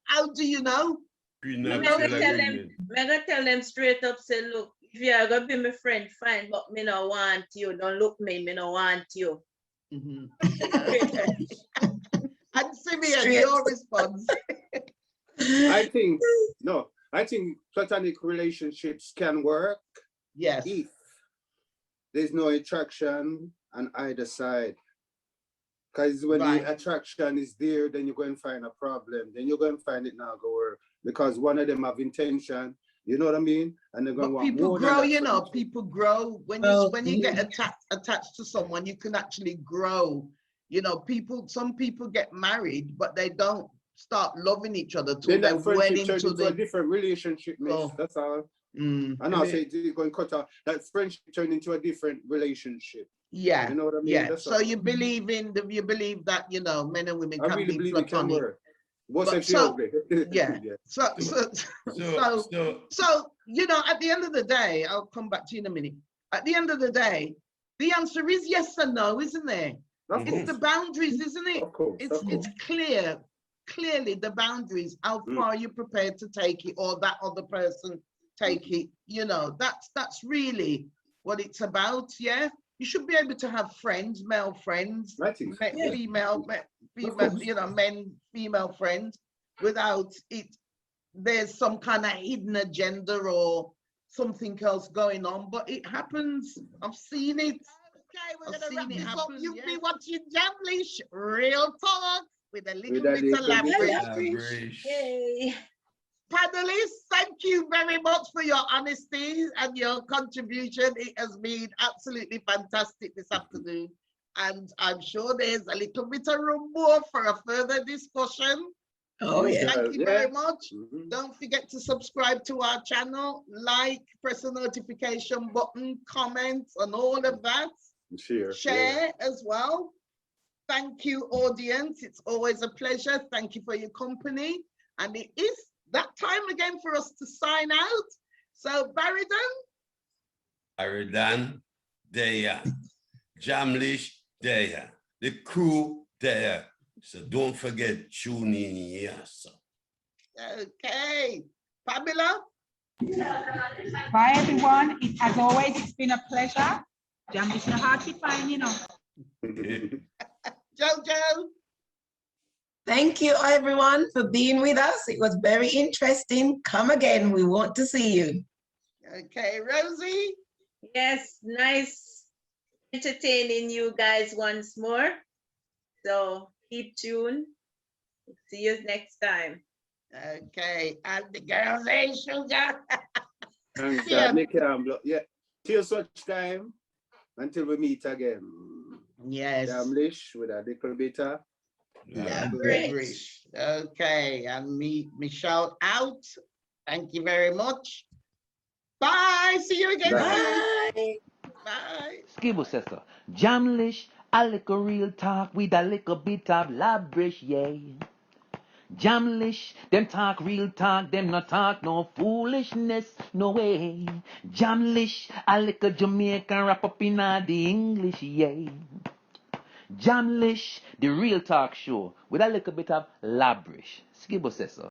how do you know? I'm gonna tell them straight up, say, look, if you're gonna be my friend, fine, but me no want you. Don't look me no want you. And Simeon, your response. I think platonic relationships can work. Yes. If there's no attraction on either side. Because when the attraction is there, then you're going to find a problem. Then you're going to find it now go work. Because one of them have intention, you know what I mean? And they're going to want people more grow, you know, people grow. When you get attached to someone, you can actually grow. You know, some people get married, but they don't start loving each other till they went into a different relationship, Mish. That's all. And I'll say it's going to cut out that friendship turned into a different relationship. Yeah. You know what I mean? Yeah. That's so you believe that, you know, men and women can be platonic. So, you know, at the end of the day, I'll come back to you in a minute. At the end of the day, the answer is yes and no, isn't there? It's the boundaries, isn't it? It's clearly the boundaries, how far you're prepared to take it, or that other person take it. You know, that's really what it's about. Yeah, you should be able to have friends, male friends, female, you know, men, female friends, without it. There's some kind of hidden agenda or something else going on, but it happens. I've seen it. Okay, we're going to wrap this up. You've been watching Jamlish Real Talk with a little bit of Labrish. Yay. Panelists, thank you very much for your honesty and your contribution. It has been absolutely fantastic this afternoon. And I'm sure there's a little bit of room more for a further discussion. Oh, yeah. Thank you very much. Don't forget to subscribe to our channel, like, press the notification button, comment, and all of that. Share as well. Thank you, audience. It's always a pleasure. Thank you for your company. And it is that time again for us to sign out. So, Baridan, there. Jamlish, there. The crew, there. So don't forget, tune in, yes. Okay. Pamela? Bye, everyone. As always, it's been a pleasure. Jamlish, no hard to find, you know. Jojo? Thank you, everyone, for being with us. It was very interesting. Come again. We want to see you. Okay, Rosie? Yes, nice entertaining you guys once more. So keep tuned. See you next time. Okay, and the girls ain't sugar. Yeah, till such time until we meet again. Yes. Jamlish with a little bit of Labrish. Okay, and me shout out. Thank you very much. Bye. See you again. Bye. Bye. Skibo says so. Jamlish, a little real talk with a little bit of Labrish, yeah. Jamlish, them talk real talk, them not talk no foolishness, no way. Jamlish, a little Jamaican wrap up in the English, yeah. Jamlish, the real talk show with a little bit of Labrish. Skibo says so.